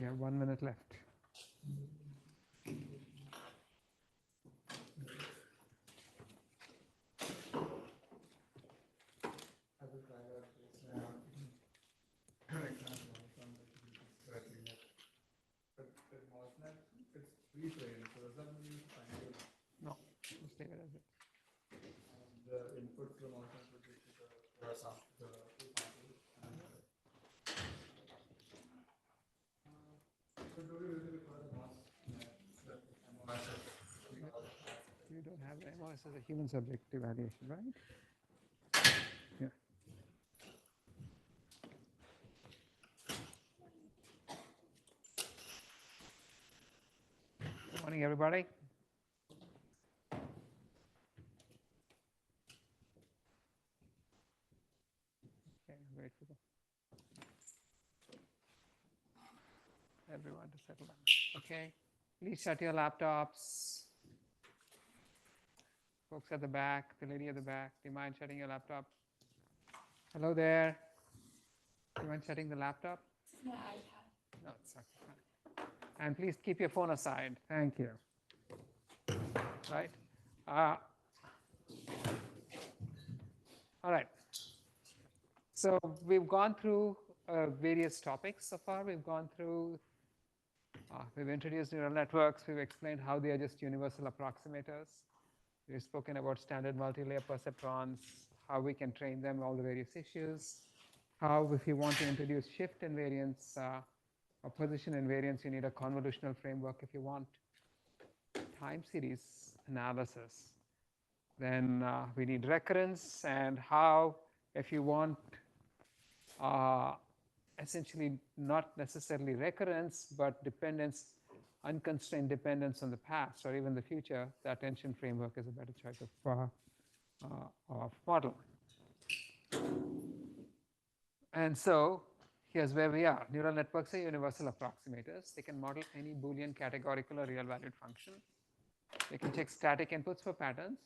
We have 1 minute left. No, just leave it as it. The input to the motion would be to the So do we really require the mass? You don't have the MOS as a human subject evaluation, right? Yeah. Good morning, everybody. Okay, wait for everyone to settle down. Okay, please shut your laptops. Folks at the back, the lady at the back, do you mind shutting your laptop? Hello there. Do you mind shutting the laptop? My iPad. No, it's okay. And please keep your phone aside. Thank you. Right. All right. So we've gone through various topics so far. We've gone through, we've introduced neural networks. We've explained how they are just universal approximators. We've spoken about standard multi-layer perceptrons, how we can train them, all the various issues. How, if you want to introduce shift invariance or position invariance, you need a convolutional framework. If you want time series analysis, then we need recurrence, and how, if you want essentially not necessarily recurrence, but dependence, unconstrained dependence on the past or even the future, the attention framework is a better choice of model. And so here's where we are. Neural networks are universal approximators. They can model any Boolean categorical or real valued function. They can check static inputs for patterns.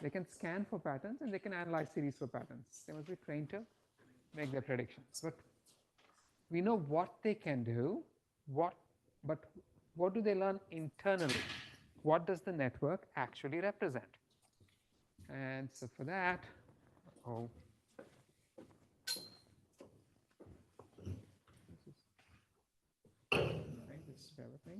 They can scan for patterns, and they can analyze series for patterns. They must be trained to make their predictions. But we know what they can do, but what do they learn internally? What does the network actually represent? And so for that, just bear with me.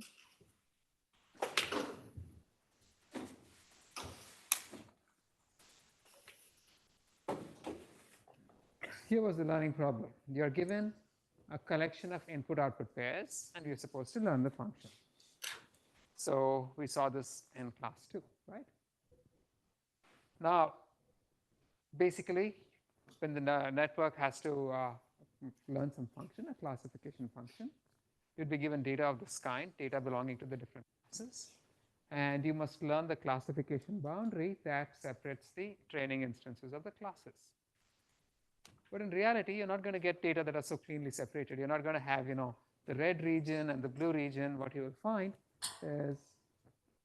Here was the learning problem. You're given a collection of input-output pairs, and you're supposed to learn the function. So we saw this in class 2, right? Now, basically, when the network has to learn some function, a classification function, you'd be given data of this kind, data belonging to the different classes. And you must learn the classification boundary that separates the training instances of the classes. But in reality, you're not going to get data that are so cleanly separated. You're not going to have, the red region and the blue region. What you will find is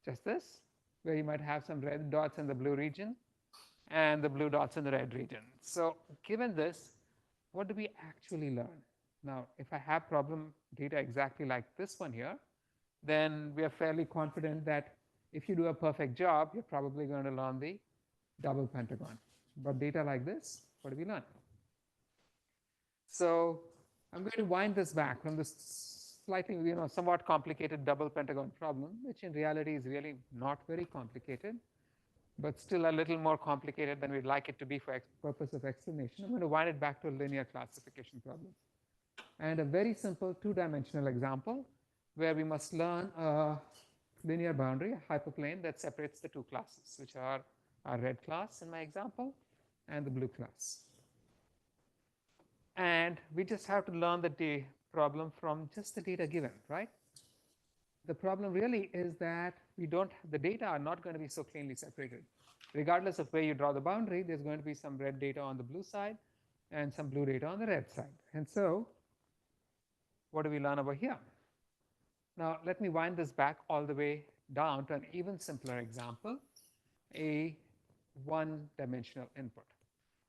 just this, where you might have some red dots in the blue region and the blue dots in the red region. So given this, what do we actually learn? Now, if I have problem data exactly like this one here, then we are fairly confident that if you do a perfect job, you're probably going to learn the double pentagon. But data like this, what do we learn? So I'm going to wind this back from this slightly, somewhat complicated double pentagon problem, which in reality is really not very complicated, but still a little more complicated than we'd like it to be for purpose of explanation. I'm going to wind it back to a linear classification problem. And a very simple two-dimensional example where we must learn a linear boundary, a hyperplane that separates the two classes, which are our red class in my example and the blue class. And we just have to learn the problem from just the data given, right? The problem really is that the data are not going to be so cleanly separated. Regardless of where you draw the boundary, there's going to be some red data on the blue side and some blue data on the red side. And so what do we learn over here? Now, let me wind this back all the way down to an even simpler example, a one-dimensional input.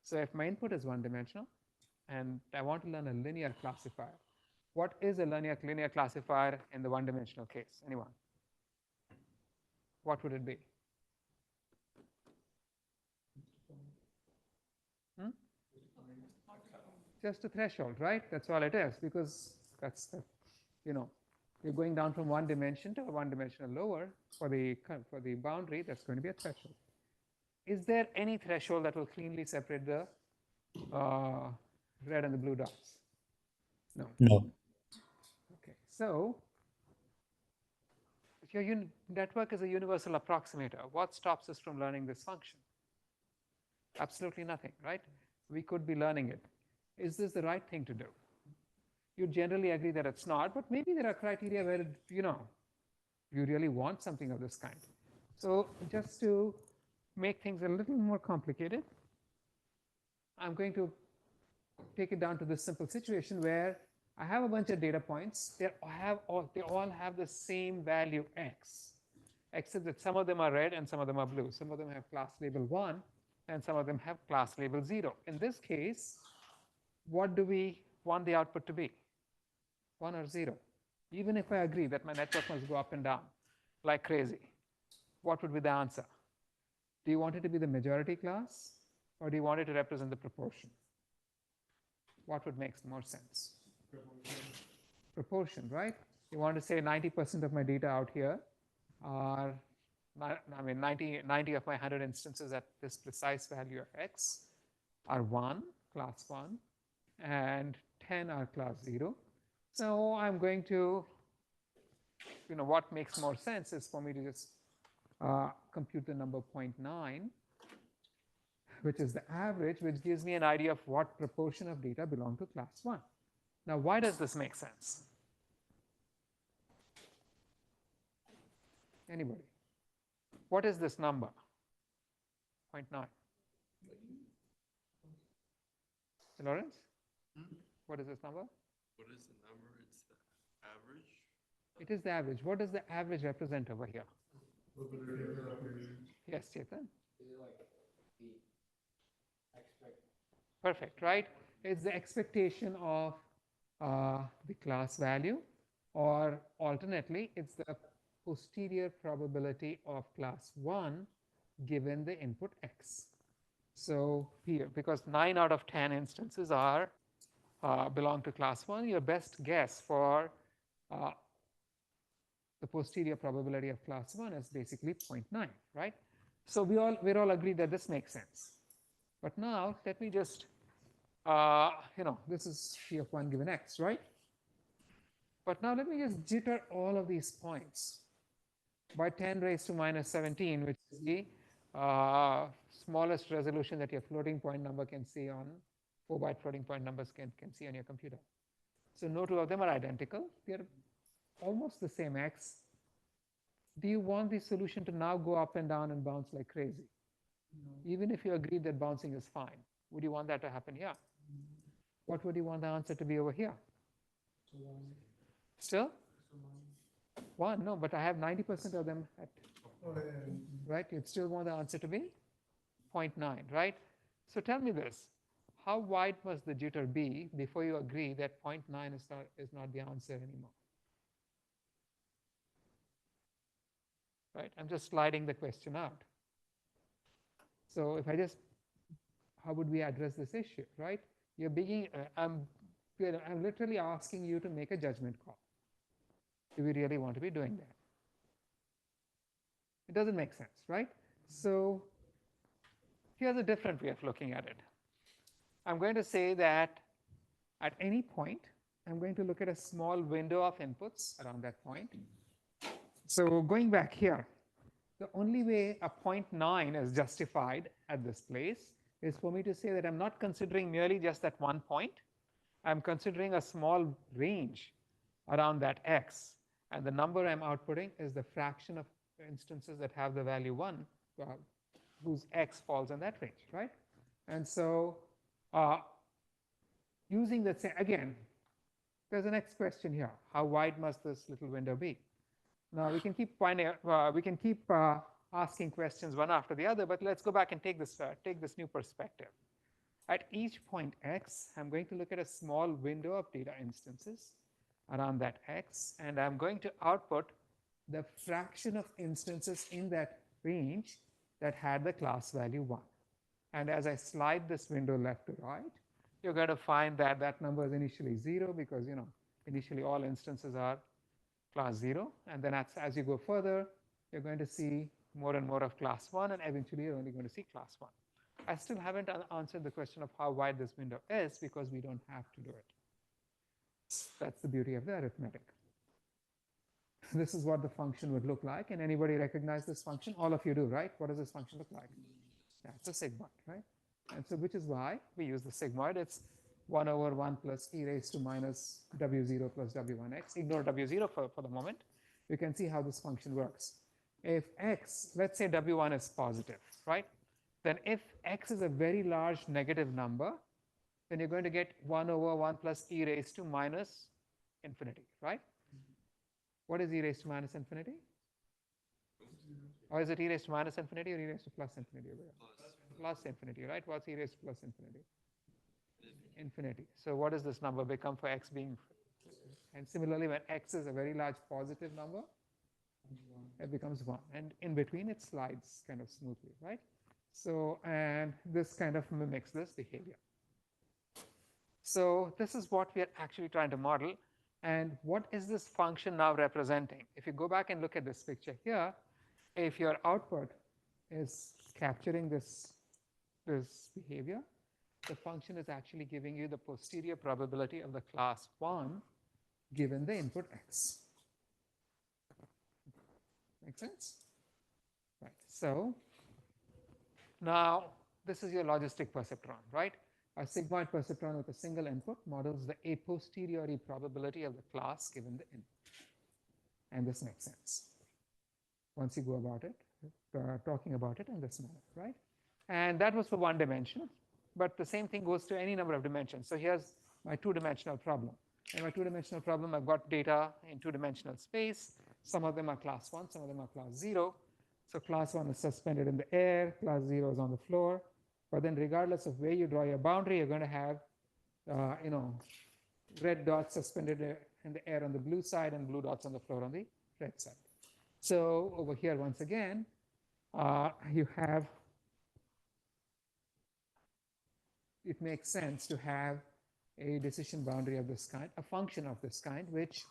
So if my input is one-dimensional, and I want to learn a linear classifier, What is a linear classifier in the one-dimensional case? Anyone? What would it be? Hmm? Just a threshold, right? That's all it is, because that's the, you're going down from one dimension to a one-dimensional lower for the boundary. That's going to be a threshold. Is there any threshold that will cleanly separate the red and the blue dots? No. No. Okay. So if your network is a universal approximator, what stops us from learning this function? Absolutely nothing, right? We could be learning it. Is this the right thing to do? You generally agree that it's not, but maybe there are criteria where, you really want something of this kind. So just to make things a little more complicated, I'm going to take it down to this simple situation where I have a bunch of data points. They all have the same value x, except that some of them are red and some of them are blue. Some of them have class label 1 and some of them have class label 0. In this case, what do we want the output to be? 1 or 0? Even if I agree that my network must go up and down like crazy, what would be the answer? Do you want it to be the majority class, or do you want it to represent the proportion? What would make more sense? Proportion, right? You want to say 90% of my data out here are, 90 of my 100 instances at this precise value of x are 1, class 1, and 10 are class 0. So I'm going to, what makes more sense is for me to just compute the number 0.9, which is the average, which gives me an idea of what proportion of data belong to class 1. Now, why does this make sense? Anybody? What is this number? 0.9. Lawrence? What is this number? What is the number? It's the average? It is the average. What does the average represent over here? Probability of operation. Yes, Chetan? Is it like the expect? Perfect, right? It's the expectation of the class value, or alternately, it's the posterior probability of class 1 given the input x. So here, because 9 out of 10 instances are belong to class 1, your best guess for the posterior probability of class 1 is basically 0.9, right? So we're all agreed that this makes sense. But now let me just, this is phi of 1 given x, right? But now let me just jitter all of these points by 10 raised to minus 17, which is the smallest resolution that your floating point number can see on 4-byte floating point numbers can see on your computer. So no two of them are identical. They're almost the same x. Do you want the solution to now go up and down and bounce like crazy? No. Even if you agreed that bouncing is fine, would you want that to happen here? What would you want the answer to be over here? So one. Still? So one. 1, no, but I have 90% of them at, Oh, yeah. right? You'd still want the answer to be 0.9, right? So tell me this, how wide must the jitter be before you agree that 0.9 is not the answer anymore? Right, I'm just sliding the question out. So if I just, how would we address this issue, right? You're beginning, I'm literally asking you to make a judgment call. Do we really want to be doing that? It doesn't make sense, right? So here's a different way of looking at it. I'm going to say that at any point, I'm going to look at a small window of inputs around that point. So going back here, the only way a 0.9 is justified at this place is for me to say that I'm not considering merely just that one point. I'm considering a small range around that x. And the number I'm outputting is the fraction of instances that have the value 1, whose x falls in that range, right? And so using that, again, there's a next question here. How wide must this little window be? Now we can keep asking questions one after the other, but let's go back and take this new perspective. At each point x, I'm going to look at a small window of data instances around that x, and I'm going to output the fraction of instances in that range that had the class value 1. And as I slide this window left to right, you're going to find that that number is initially 0 because, initially all instances are class 0. And then as you go further, you're going to see more and more of class 1, and eventually you're only going to see class 1. I still haven't answered the question of how wide this window is because we don't have to do it. That's the beauty of the arithmetic. This is what the function would look like. And anybody recognize this function? All of you do, right? What does this function look like? That's a sigmoid, right? And so which is why we use the sigmoid. It's 1 over 1 plus e raised to minus w0 plus w1x. Ignore w0 for the moment. You can see how this function works. If x, let's say w1 is positive, right? Then if x is a very large negative number, then you're going to get 1 over 1 plus e raised to minus infinity, right? What is e raised to minus infinity? Or is it e raised to minus infinity or e raised to plus infinity? Plus infinity, right? What's e raised to plus infinity? Infinity. So what does this number become for x being? And similarly, when x is a very large positive number, it becomes 1. And in between, it slides kind of smoothly, right? So, and this kind of mimics this behavior. So this is what we are actually trying to model. And what is this function now representing? If you go back and look at this picture here, if your output is capturing this behavior, the function is actually giving you the posterior probability of the class 1 given the input x. Make sense? Right. So now this is your logistic perceptron, right? A sigmoid perceptron with a single input models the a posteriori probability of the class given the input. And this makes sense once you go about it, talking about it in this manner, right? And that was for one dimension, but the same thing goes to any number of dimensions. So here's my two-dimensional problem. In my two-dimensional problem, I've got data in two-dimensional space. Some of them are class 1, some of them are class 0. So class 1 is suspended in the air, class 0 is on the floor. But then regardless of where you draw your boundary, you're going to have, red dots suspended in the air on the blue side and blue dots on the floor on the red side. So over here, once again, you have, it makes sense to have a decision boundary of this kind, a function of this kind, which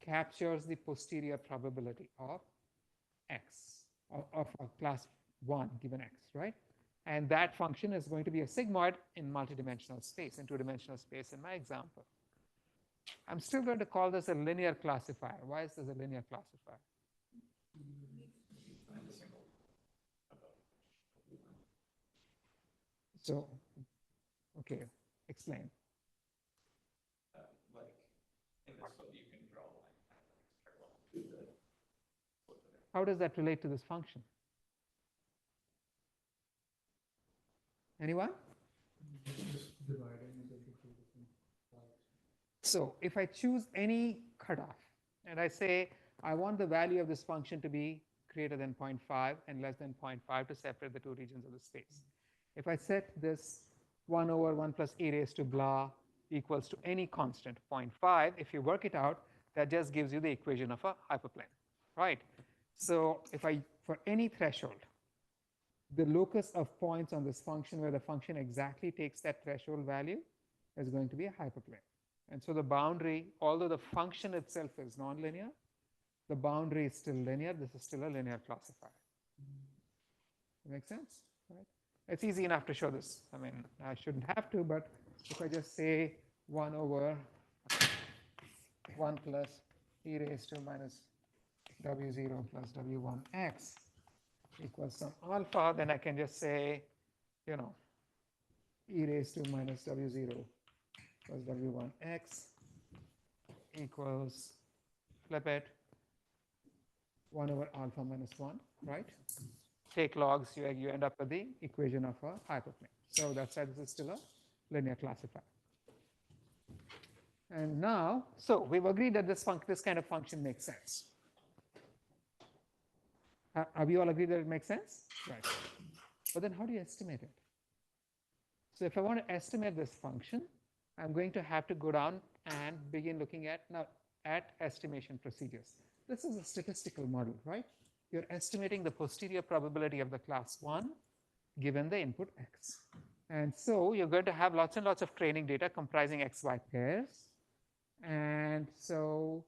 captures the posterior probability of x, of class 1 given x, right? And that function is going to be a sigmoid in multidimensional space, in two-dimensional space in my example. I'm still going to call this a linear classifier. Why is this a linear classifier? So, okay, explain. Like in this one, you can draw a line parallel to the. How does that relate to this function? Anyone? Just dividing into two different parts. So if I choose any cutoff and I say I want the value of this function to be greater than 0.5 and less than 0.5 to separate the two regions of the space. If I set this 1 over 1 plus e raised to blah equals to any constant 0.5, if you work it out, that just gives you the equation of a hyperplane, right? So if I, for any threshold, the locus of points on this function where the function exactly takes that threshold value is going to be a hyperplane. And so the boundary, although the function itself is nonlinear, the boundary is still linear. This is still a linear classifier. Make sense? Right? It's easy enough to show this. I mean, I shouldn't have to, but if I just say 1 over 1 plus e raised to minus w0 plus w1x equals some alpha, then I can just say, e raised to minus w0 plus w1x equals, flip it, 1 over alpha minus 1, right? Take logs, you end up with the equation of a hyperplane. So that's why this is still a linear classifier. And now, so we've agreed that this kind of function makes sense. Have you all agreed that it makes sense? Right. But then how do you estimate it? So if I want to estimate this function, I'm going to have to go down and begin looking at, now at estimation procedures. This is a statistical model, right? You're estimating the posterior probability of the class 1 given the input x. And so you're going to have lots and lots of training data comprising xy pairs. And so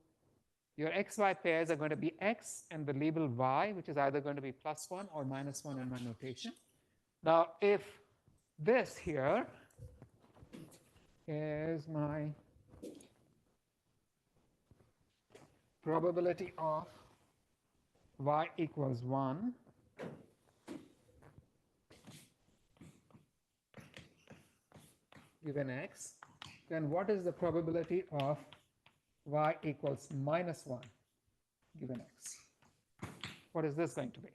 your xy pairs are going to be x and the label y, which is either going to be +1 or -1 in my notation. Now, if this here is my probability of y equals 1, given x, then what is the probability of y equals -1 given x? What is this going to be?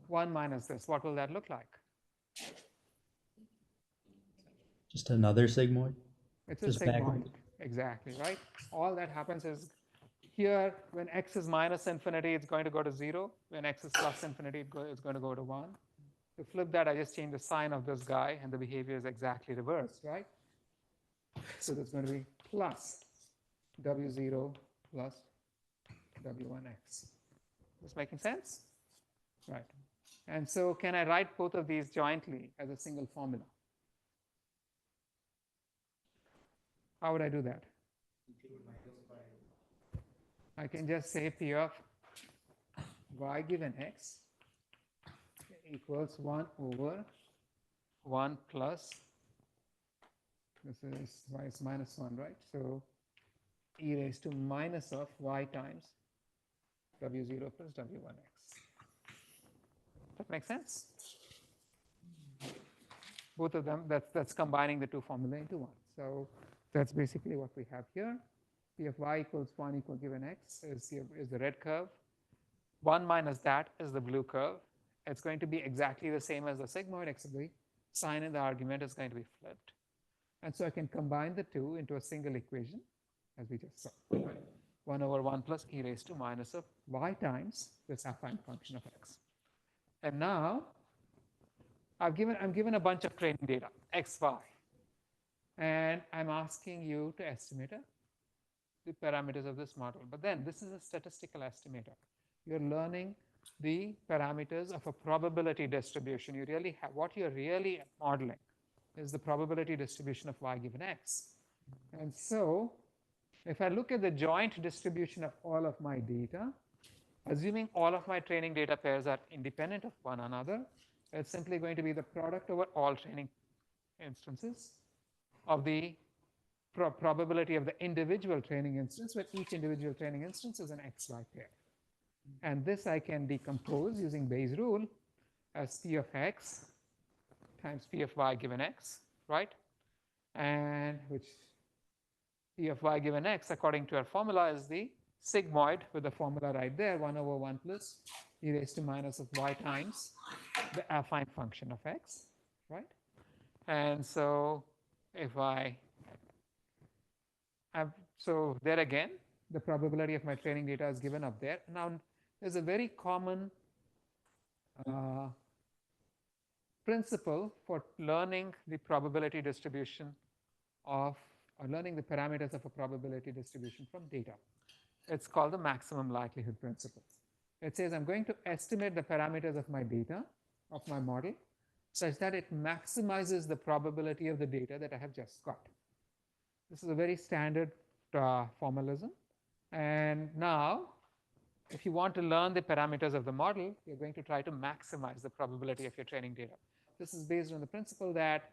1 minus this. What will that look like? Just another sigmoid? It's a Just sigmoid. back. Exactly, right? All that happens is here, when x is minus infinity, it's going to go to 0. When x is plus infinity, it's going to go to 1. To flip that, I just change the sign of this guy, and the behavior is exactly reversed, right? So there's going to be plus w0 plus w1x. This making sense? Right. And so can I write both of these jointly as a single formula? How would I do that? I can just say P of y given x equals 1 over 1 plus, this is y is -1, right? So e raised to minus of y times w0 plus w1x. That makes sense? Both of them, that's combining the two formulae into one. So that's basically what we have here. P of y equals 1 equal given x is the red curve. 1 minus that is the blue curve. It's going to be exactly the same as the sigmoid, except the sign in the argument is going to be flipped. And so I can combine the two into a single equation, as we just saw. 1 over 1 plus e raised to minus of y times this affine function of x. And now I'm given a bunch of training data, x, y. And I'm asking you to estimate the parameters of this model. But then this is a statistical estimator. You're learning the parameters of a probability distribution. You really have, what you're really modeling is the probability distribution of y given x. And so if I look at the joint distribution of all of my data, assuming all of my training data pairs are independent of one another, it's simply going to be the product over all training instances of the probability of the individual training instance, where each individual training instance is an xy pair. And this I can decompose using Bayes' rule as P of x times P of y given x, right? And which P of y given x, according to our formula, is the sigmoid with the formula right there, 1 over 1 plus e raised to minus of y times the affine function of x, right? And so if I have, so there again, the probability of my training data is given up there. Now, there's a very common principle for learning the probability distribution of, or learning the parameters of a probability distribution from data. It's called the maximum likelihood principle. It says I'm going to estimate the parameters of my data, of my model, such that it maximizes the probability of the data that I have just got. This is a very standard formalism. And now, if you want to learn the parameters of the model, you're going to try to maximize the probability of your training data. This is based on the principle that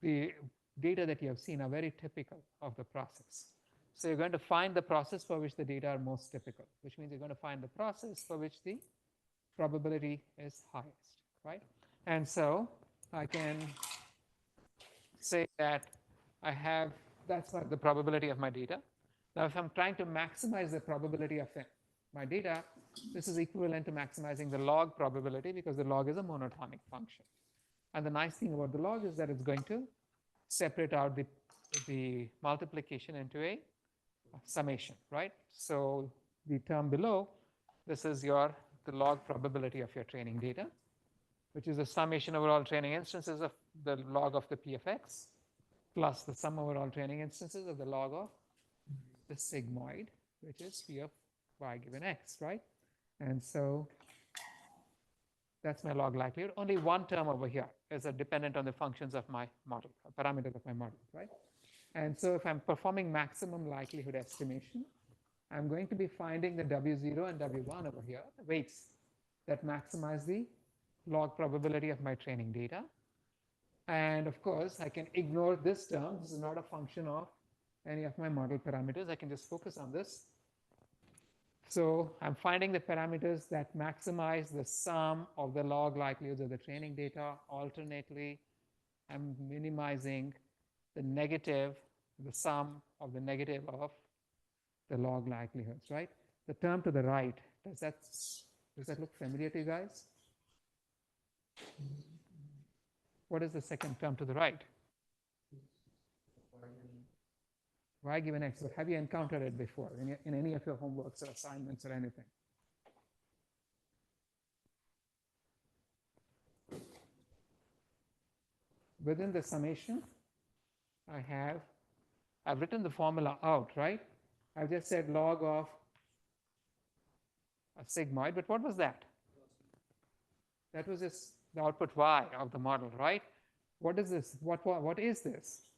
the data that you have seen are very typical of the process. So you're going to find the process for which the data are most typical, which means you're going to find the process for which the probability is highest, right? And so I can say that I have, that's the probability of my data. Now, if I'm trying to maximize the probability of my data, this is equivalent to maximizing the log probability, because the log is a monotonic function. And the nice thing about the log is that it's going to separate out the multiplication into a summation, right? So the term below, this is the log probability of your training data, which is the summation over all training instances of the log of the p of x plus the sum over all training instances of the log of the sigmoid, which is P of y given x, right? And so that's my log likelihood. Only one term over here is dependent on the functions of my model, parameters of my model, right? And so if I'm performing maximum likelihood estimation, I'm going to be finding the W0 and W1 over here, the weights that maximize the log probability of my training data. And of course, I can ignore this term. This is not a function of any of my model parameters. I can just focus on this. So I'm finding the parameters that maximize the sum of the log likelihoods of the training data. Alternately, I'm minimizing the negative, the sum of the negative of the log likelihoods, right? The term to the right, does that look familiar to you guys? What is the second term to the right? Y given x. Have you encountered it before in any of your homeworks or assignments or anything? Within the summation, I've written the formula out, right? I've just said log of a sigmoid, but what was that? That was just the output y of the model, right? What is this? What is this?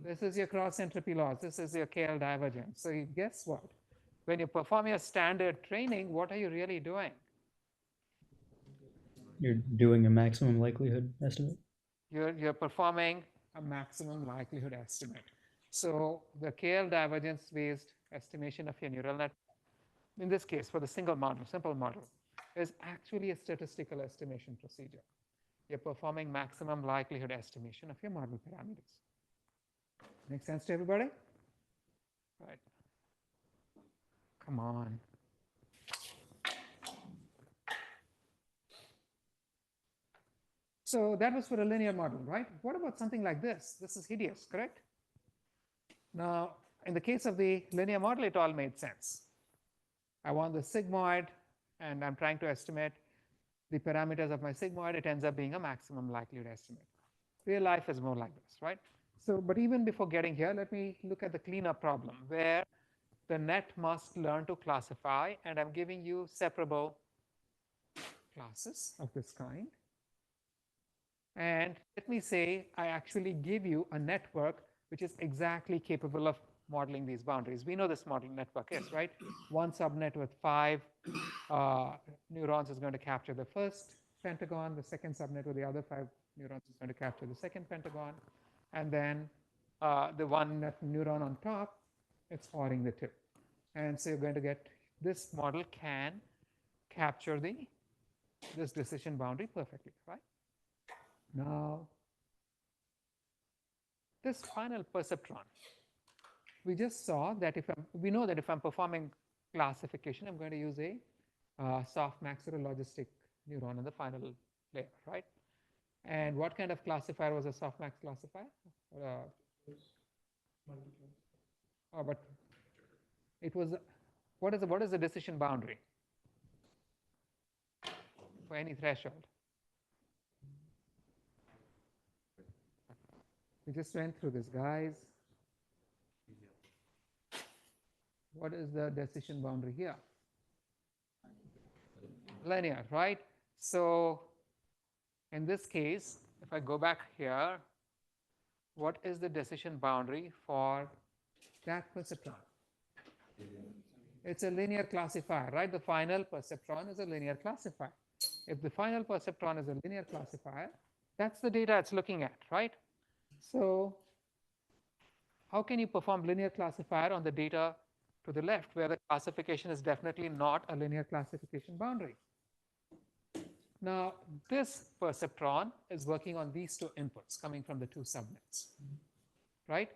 This is your cross entropy loss. This is your KL divergence. So you guess what? When you perform your standard training, what are you really doing? You're doing a maximum likelihood estimate. You're performing a maximum likelihood estimate. So the KL divergence based estimation of your neural net, in this case for the simple model, is actually a statistical estimation procedure. You're performing maximum likelihood estimation of your model parameters. Make sense to everybody? Right. Come on. So that was for a linear model, right? What about something like this? This is hideous, correct? Now, in the case of the linear model, it all made sense. I want the sigmoid, and I'm trying to estimate the parameters of my sigmoid. It ends up being a maximum likelihood estimate. Real life is more like this, right? So, but even before getting here, let me look at the cleanup problem where the net must learn to classify, and I'm giving you separable classes of this kind. And let me say I actually give you a network which is exactly capable of modeling these boundaries. We know this model network is, right? One subnet with 5 neurons is going to capture the first pentagon. The second subnet with the other 5 neurons is going to capture the second pentagon. And then the one neuron on top, it's ORing the two. And so you're going to get, this model can capture this decision boundary perfectly, right? Now, this final perceptron, we just saw that we know that if I'm performing classification, I'm going to use a softmax or a logistic neuron in the final layer, right? And what kind of classifier was a softmax classifier? But it was, what is the decision boundary for any threshold? We just went through this, guys. What is the decision boundary here? Linear, right? So in this case, if I go back here, what is the decision boundary for that perceptron? It's a linear classifier, right? The final perceptron is a linear classifier. If the final perceptron is a linear classifier, that's the data it's looking at, right? So how can you perform linear classifier on the data to the left where the classification is definitely not a linear classification boundary? Now, this perceptron is working on these two inputs coming from the two subnets, right?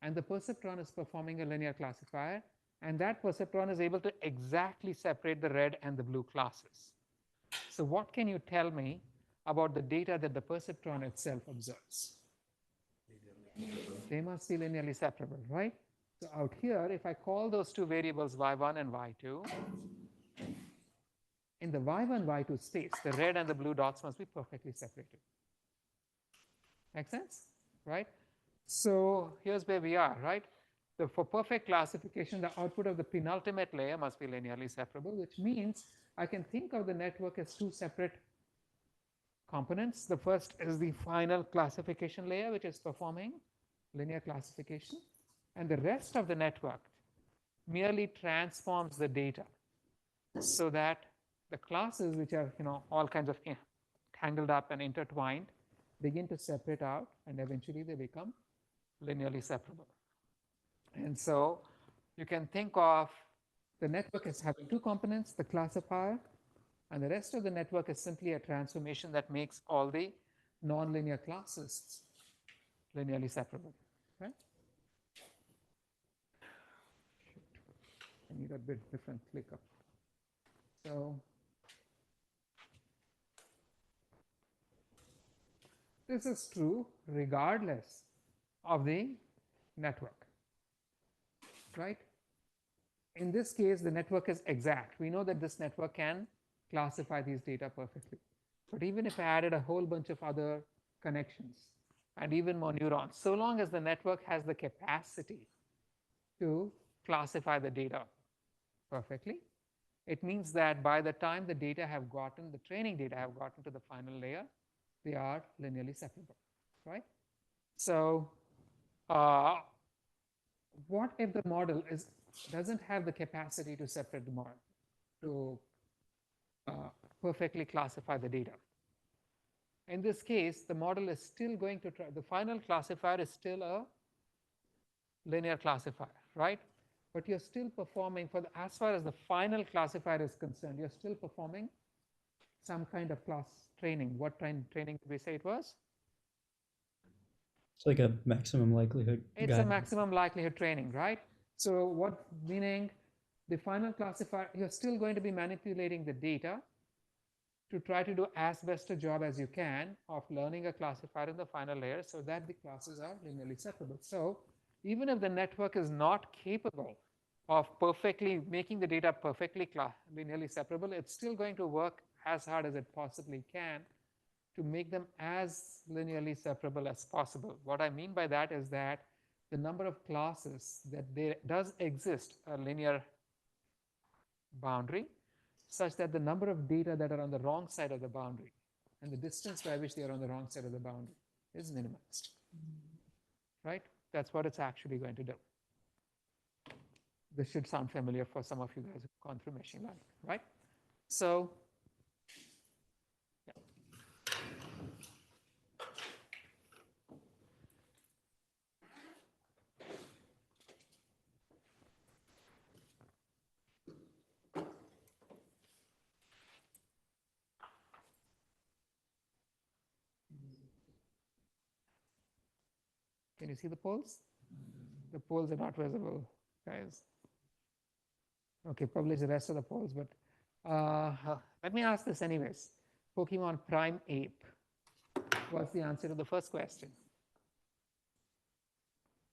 And the perceptron is performing a linear classifier, and that perceptron is able to exactly separate the red and the blue classes. So what can you tell me about the data that the perceptron itself observes? They must be linearly separable, right? So out here, if I call those two variables y1 and y2, in the y1, y2 space, the red and the blue dots must be perfectly separated. Make sense? Right? So here's where we are, right? for perfect classification, the output of the penultimate layer must be linearly separable, which means I can think of the network as two separate components. The first is the final classification layer, which is performing linear classification, and the rest of the network merely transforms the data so that the classes, which are all kinds of tangled up and intertwined, begin to separate out, and eventually they become linearly separable. And so you can think of the network as having two components, the classifier, and the rest of the network is simply a transformation that makes all the nonlinear classes linearly separable. Right? I need a bit different ClickUp. So this is true regardless of the network, right? In this case, the network is exact. We know that this network can classify these data perfectly. But even if I added a whole bunch of other connections and even more neurons, so long as the network has the capacity to classify the data perfectly, it means that by the time the data have gotten, the training data have gotten to the final layer, they are linearly separable, right? So what if the model doesn't have the capacity to separate the model, to perfectly classify the data? In this case, the model is still going to try, the final classifier is still a linear classifier, right? But you're still performing, as far as the final classifier is concerned, you're still performing some kind of class training. What kind of training did we say it was? It's like a maximum likelihood It's guide. a maximum likelihood training, right? So what, meaning the final classifier, you're still going to be manipulating the data to try to do as best a job as you can of learning a classifier in the final layer so that the classes are linearly separable. So even if the network is not capable of perfectly making the data perfectly linearly separable, it's still going to work as hard as it possibly can to make them as linearly separable as possible. What I mean by that is that the number of classes that there does exist a linear boundary such that the number of data that are on the wrong side of the boundary and the distance by which they are on the wrong side of the boundary is minimized, right? That's what it's actually going to do. This should sound familiar for some of you guys who've gone through machine learning, right? So, yeah. Can you see the poles? The poles are not visible, guys. Okay, publish the rest of the polls, but let me ask this anyways. Pokemon Prime Ape. What's the answer to the first question?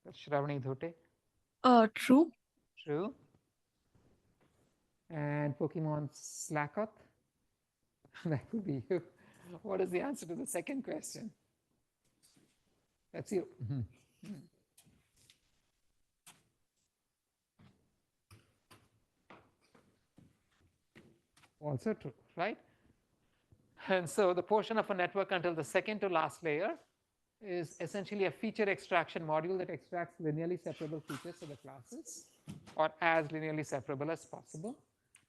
That's Shravani Dhote. True. True. And Pokemon Slakoth. That would be you. What is the answer to the second question? That's you. Also true, right? And so the portion of a network until the second to last layer is essentially a feature extraction module that extracts linearly separable features of the classes, or as linearly separable as possible.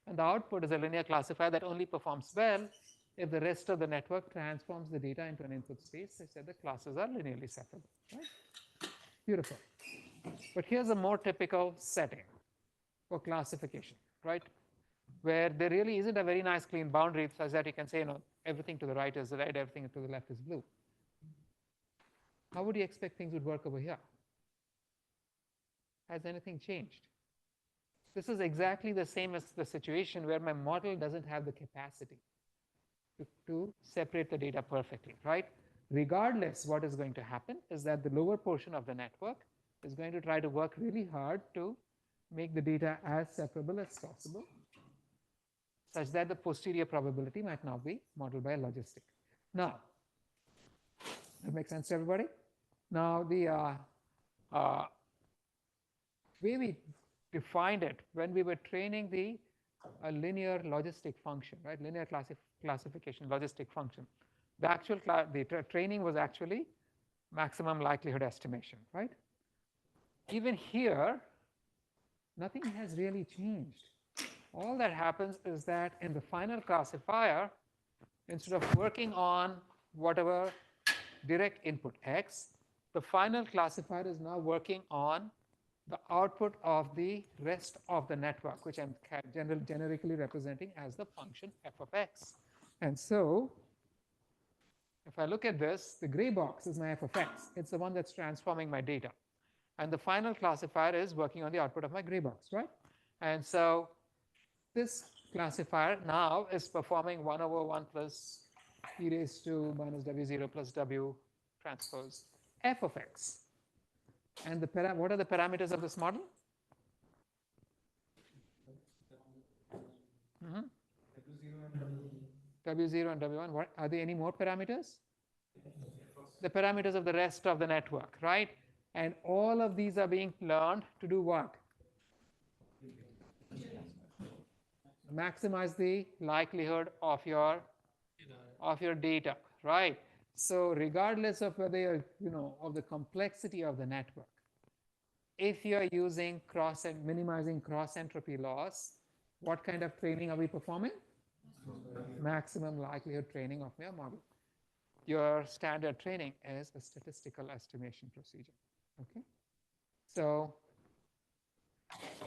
And the output is a linear classifier that only performs well if the rest of the network transforms the data into an input space such that the classes are linearly separable, right? Beautiful. But here's a more typical setting for classification, right? Where there really isn't a very nice clean boundary such that you can say, everything to the right is red, everything to the left is blue. How would you expect things would work over here? Has anything changed? This is exactly the same as the situation where my model doesn't have the capacity to separate the data perfectly, right? Regardless, what is going to happen is that the lower portion of the network is going to try to work really hard to make the data as separable as possible, such that the posterior probability might now be modeled by a logistic. Now, that makes sense to everybody? Now, way we defined it when we were training the linear logistic function, right? Linear classification logistic function. The actual training was actually maximum likelihood estimation, right? Even here, nothing has really changed. All that happens is that in the final classifier, instead of working on whatever direct input x, the final classifier is now working on the output of the rest of the network, which I'm generically representing as the function f of x. And so if I look at this, the gray box is my f of x. It's the one that's transforming my data. And the final classifier is working on the output of my gray box, right? And so this classifier now is performing 1 over 1 plus e raised to minus w0 plus w transpose f of x. And what are the parameters of this model? W0 and W1. What are there any more parameters? The parameters of the rest of the network, right? And all of these are being learned to do what? Maximize the likelihood of your data, right? So regardless of whether you're, of the complexity of the network, if you're using minimizing cross entropy loss, what kind of training are we performing? Maximum likelihood training of your model. Your standard training is a statistical estimation procedure. Okay, so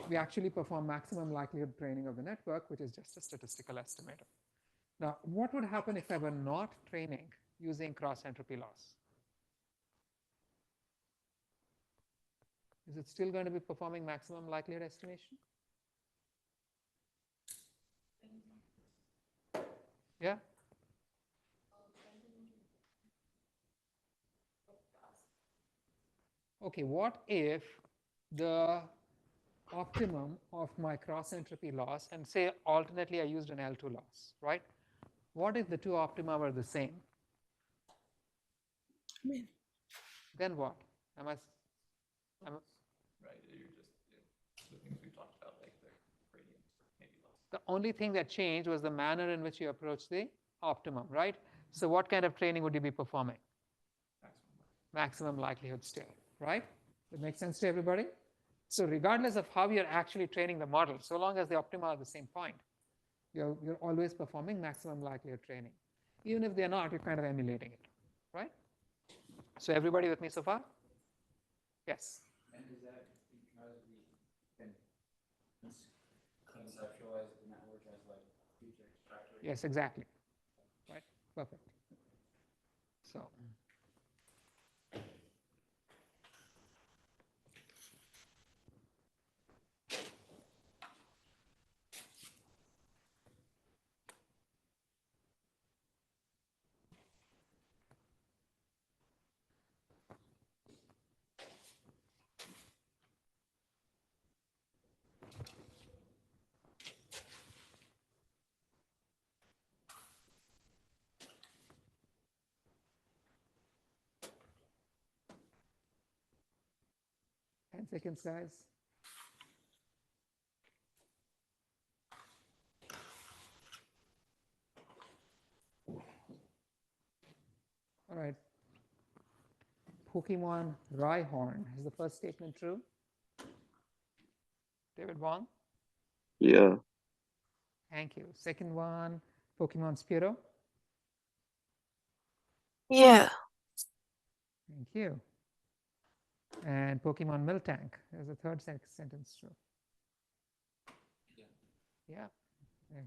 we actually perform maximum likelihood training of the network, which is just a statistical estimator. Now, what would happen if I were not training using cross entropy loss? Is it still going to be performing maximum likelihood estimation? Yeah? Okay, what if the optimum of my cross entropy loss, and say alternately I used an L2 loss, right? What if the two optima were the same? Then what? Right, you're just, the things we talked about, like the gradient, maybe less. The only thing that changed was the manner in which you approach the optimum, right? So what kind of training would you be performing? Maximum likelihood still, right? That makes sense to everybody? So regardless of how you're actually training the model, so long as the optima are the same point, you're always performing maximum likelihood training. Even if they're not, you're kind of emulating it, right? So everybody with me so far? Yes. And is that because we can conceptualize the network as like future extractor? Yes, exactly. Right, perfect. So. Seconds, guys. All right. Pokemon Rhyhorn. Is the first statement true? David Wong? Yeah. Thank you. Second one, Pokemon Spearow? Yeah. Thank you. And Pokemon Miltank. Is the third sentence true? Yeah.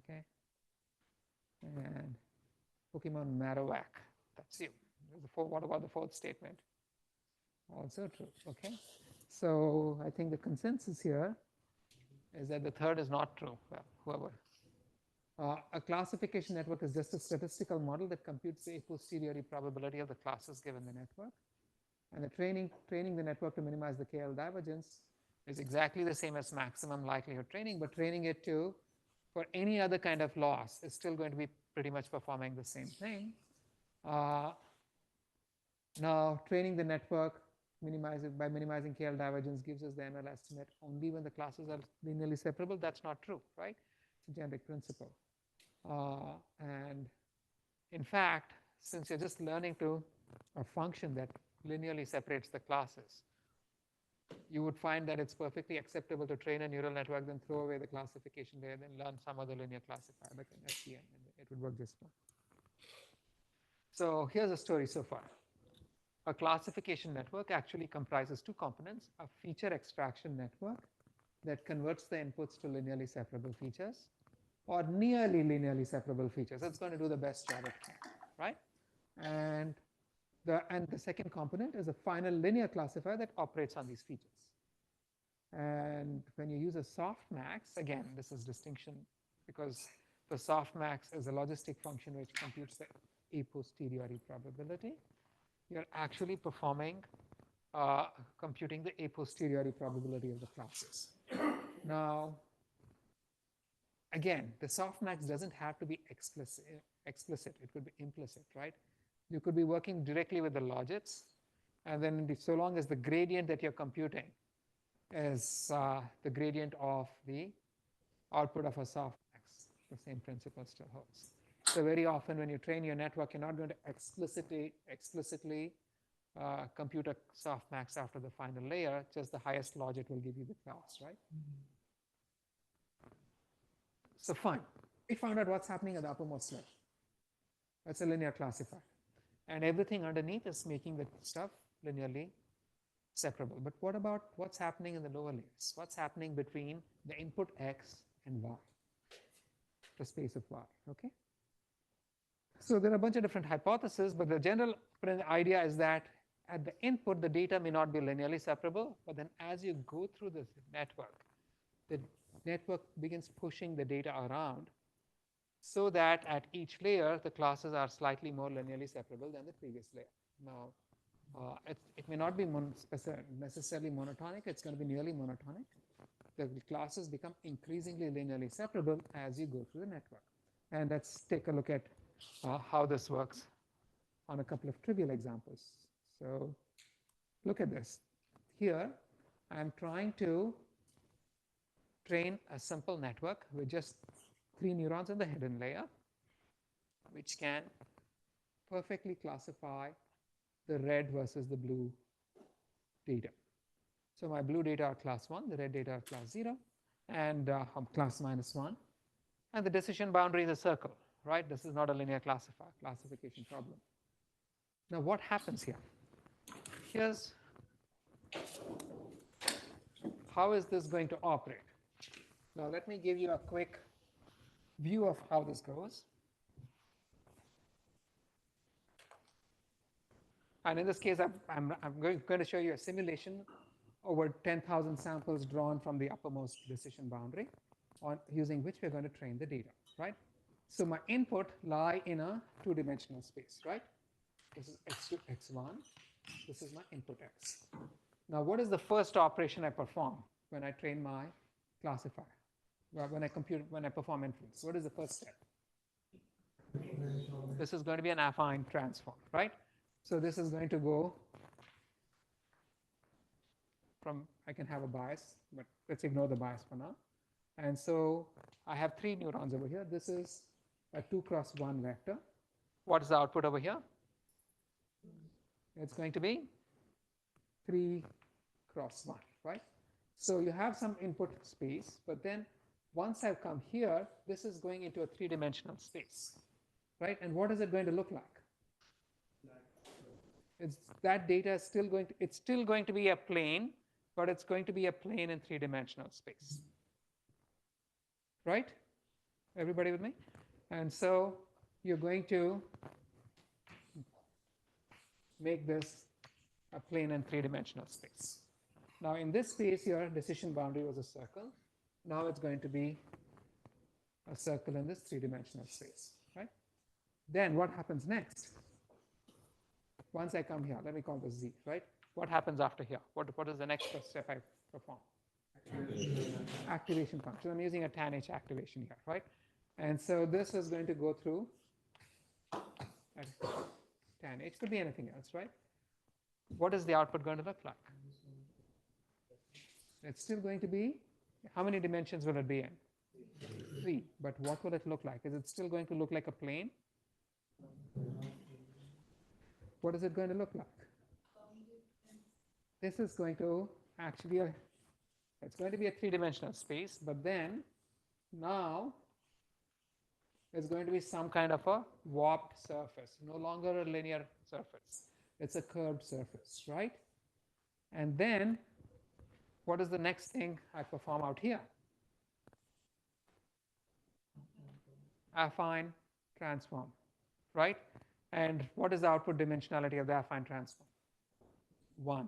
Okay. And Pokemon Marowak. That's you. What about the fourth statement? Also true. Okay. So I think the consensus here is that the third is not true. Well, whoever. A classification network is just a statistical model that computes the a posteriori probability of the classes given the network. And the training the network to minimize the KL divergence is exactly the same as maximum likelihood training, but training it to, for any other kind of loss, is still going to be pretty much performing the same thing. Now, training the network by minimizing KL divergence gives us the ML estimate only when the classes are linearly separable. That's not true, right? It's a generic principle. And in fact, since you're just learning to a function that linearly separates the classes, you would find that it's perfectly acceptable to train a neural network, then throw away the classification layer, then learn some other linear classifier like an SVM, and it would work just fine. So here's a story so far. A classification network actually comprises two components: a feature extraction network that converts the inputs to linearly separable features, or nearly linearly separable features. It's going to do the best job it can, right? And the second component is a final linear classifier that operates on these features. And when you use a softmax, again, this is distinction because the softmax is a logistic function which computes the a posteriori probability. You're actually performing, computing the a posteriori probability of the classes. Now, again, the softmax doesn't have to be explicit. It could be implicit, right? You could be working directly with the logits, and then so long as the gradient that you're computing is the gradient of the output of a softmax, the same principle still holds. So very often when you train your network, you're not going to explicitly compute a softmax after the final layer. Just the highest logit will give you the class, right? So fine, we found out what's happening at the uppermost layer. That's a linear classifier. And everything underneath is making the stuff linearly separable. But what about what's happening in the lower layers? What's happening between the input X and Y, the space of Y, okay? So there are a bunch of different hypotheses, but the general idea is that at the input, the data may not be linearly separable, but then as you go through the network begins pushing the data around so that at each layer, the classes are slightly more linearly separable than the previous layer. Now, it may not be necessarily monotonic. It's going to be nearly monotonic. The classes become increasingly linearly separable as you go through the network. And let's take a look at how this works on a couple of trivial examples. So look at this. Here, I'm trying to train a simple network with just 3 neurons in the hidden layer, which can perfectly classify the red versus the blue data. So my blue data are class 1, the red data are class 0, and class -1. And the decision boundary is a circle, right? This is not a linear classification problem. Now what happens here? Here's how is this going to operate? Now let me give you a quick view of how this goes. And in this case, I'm going to show you a simulation over 10,000 samples drawn from the uppermost decision boundary, using which we're going to train the data, right? So my input lie in a 2-dimensional space, right? This is x2, x1. This is my input x. Now, what is the first operation I perform when I train my classifier? Well, when I perform inference, what is the first step? This is going to be an affine transform, right? So this is going to go from, I can have a bias, but let's ignore the bias for now. And so I have 3 neurons over here. This is a 2x1 vector. What is the output over here? It's going to be 3x1, right? So you have some input space, but then once I've come here, this is going into a 3-dimensional space, right? And what is it going to look like? That data is still going to, it's still going to be a plane, but it's going to be a plane in 3-dimensional space, right? Everybody with me? And so you're going to make this a plane in 3-dimensional space. Now in this space, your decision boundary was a circle. Now it's going to be a circle in this 3-dimensional space, right? Then what happens next? Once I come here, let me call this Z, right? What happens after here? What is the next step I perform? Activation function. I'm using a tan H activation here, right? And so this is going to go through tan H, could be anything else, right? what is the output going to look like? It's still going to be, how many dimensions will it be in? 3. But what will it look like? Is it still going to look like a plane? What is it going to look like? This is going to actually, it's going to be a 3-dimensional space, but then now it's going to be some kind of a warped surface, no longer a linear surface. It's a curved surface, right? And then what is the next thing I perform out here? Affine transform, right? And what is the output dimensionality of the affine transform? 1.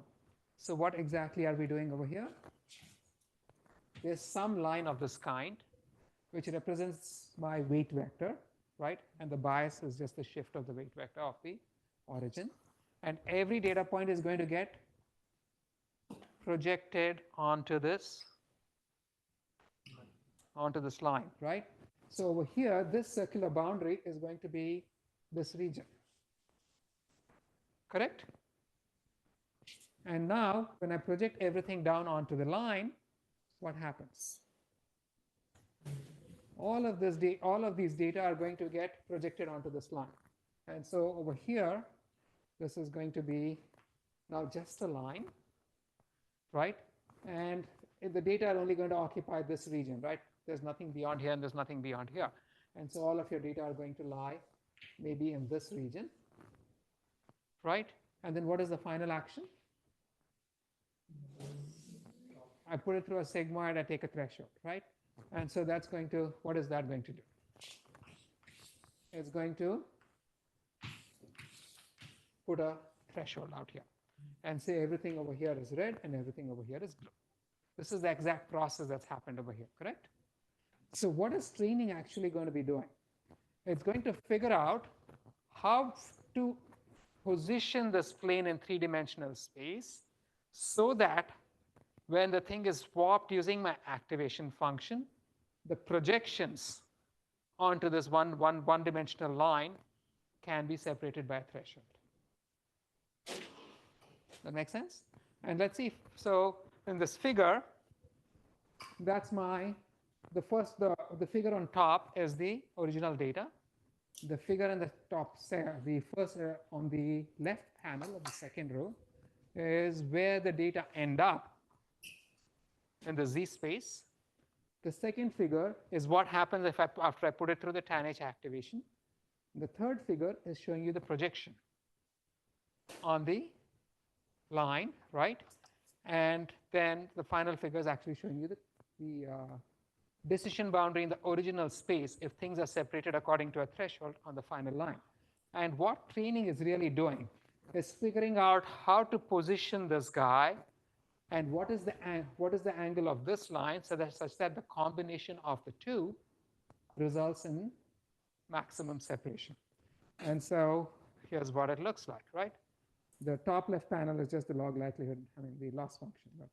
So what exactly are we doing over here? There's some line of this kind which represents my weight vector, right? And the bias is just the shift of the weight vector of the origin. And every data point is going to get projected onto this line, right? So over here, this circular boundary is going to be this region, correct? And now, when I project everything down onto the line, what happens? All of these data are going to get projected onto this line. And so over here, this is going to be now just a line, right? And the data are only going to occupy this region, right? There's nothing beyond here and there's nothing beyond here. And so all of your data are going to lie maybe in this region, right? And then what is the final action? I put it through a sigmoid, I take a threshold, right? And so that's going to, what is that going to do? It's going to put a threshold out here and say everything over here is red and everything over here is blue. This is the exact process that's happened over here, correct? So what is training actually going to be doing? It's going to figure out how to position this plane in 3-dimensional space so that when the thing is swapped using my activation function, the projections onto this one-dimensional line can be separated by a threshold. That makes sense? And let's see. So in this figure, that's the figure on top is the original data. The figure in the top, the first on the left panel of the second row is where the data end up in the Z space. The second figure is what happens after I put it through the tan H activation. The third figure is showing you the projection on the line, right? And then the final figure is actually showing you the decision boundary in the original space if things are separated according to a threshold on the final line. And what training is really doing is figuring out how to position this guy and what is the angle of this line such that the combination of the two results in maximum separation. And so here's what it looks like, right? The top left panel is just the log likelihood, the loss function. But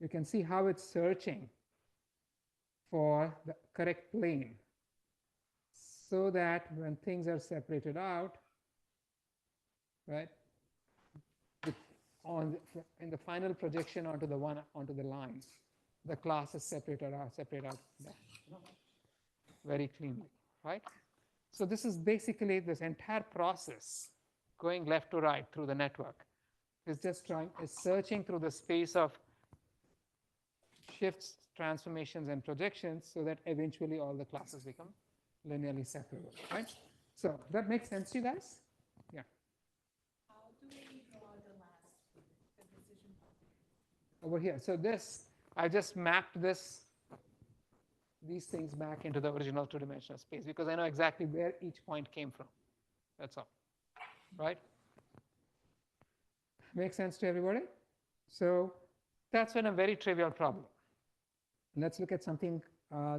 you can see how it's searching for the correct plane so that when things are separated out, right, in the final projection onto the line, the classes separate out very cleanly, right? So this is basically this entire process going left to right through the network is searching through the space of shifts, transformations, and projections so that eventually all the classes become linearly separable, right? So that makes sense to you guys? Yeah. How do we draw the decision boundary? Over here. So I just mapped these things back into the original 2-dimensional space because I know exactly where each point came from. That's all, right? Make sense to everybody? So that's been a very trivial problem. Let's look at something.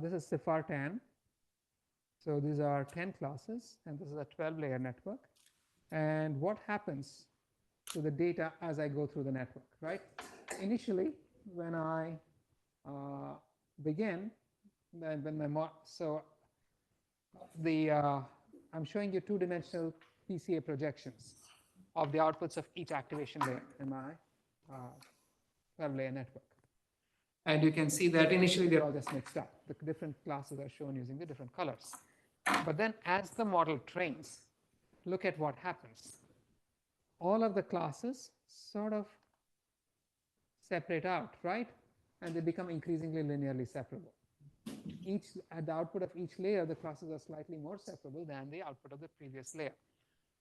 This is CIFAR 10. So these are 10 classes, and this is a 12-layer network. And what happens to the data as I go through the network, right? Initially, when I begin, I'm showing you 2-dimensional PCA projections of the outputs of each activation layer in my 12-layer network. And you can see that initially they're all just mixed up. The different classes are shown using the different colors. But then as the model trains, look at what happens. All of the classes sort of separate out, right? And they become increasingly linearly separable. At the output of each layer, the classes are slightly more separable than the output of the previous layer.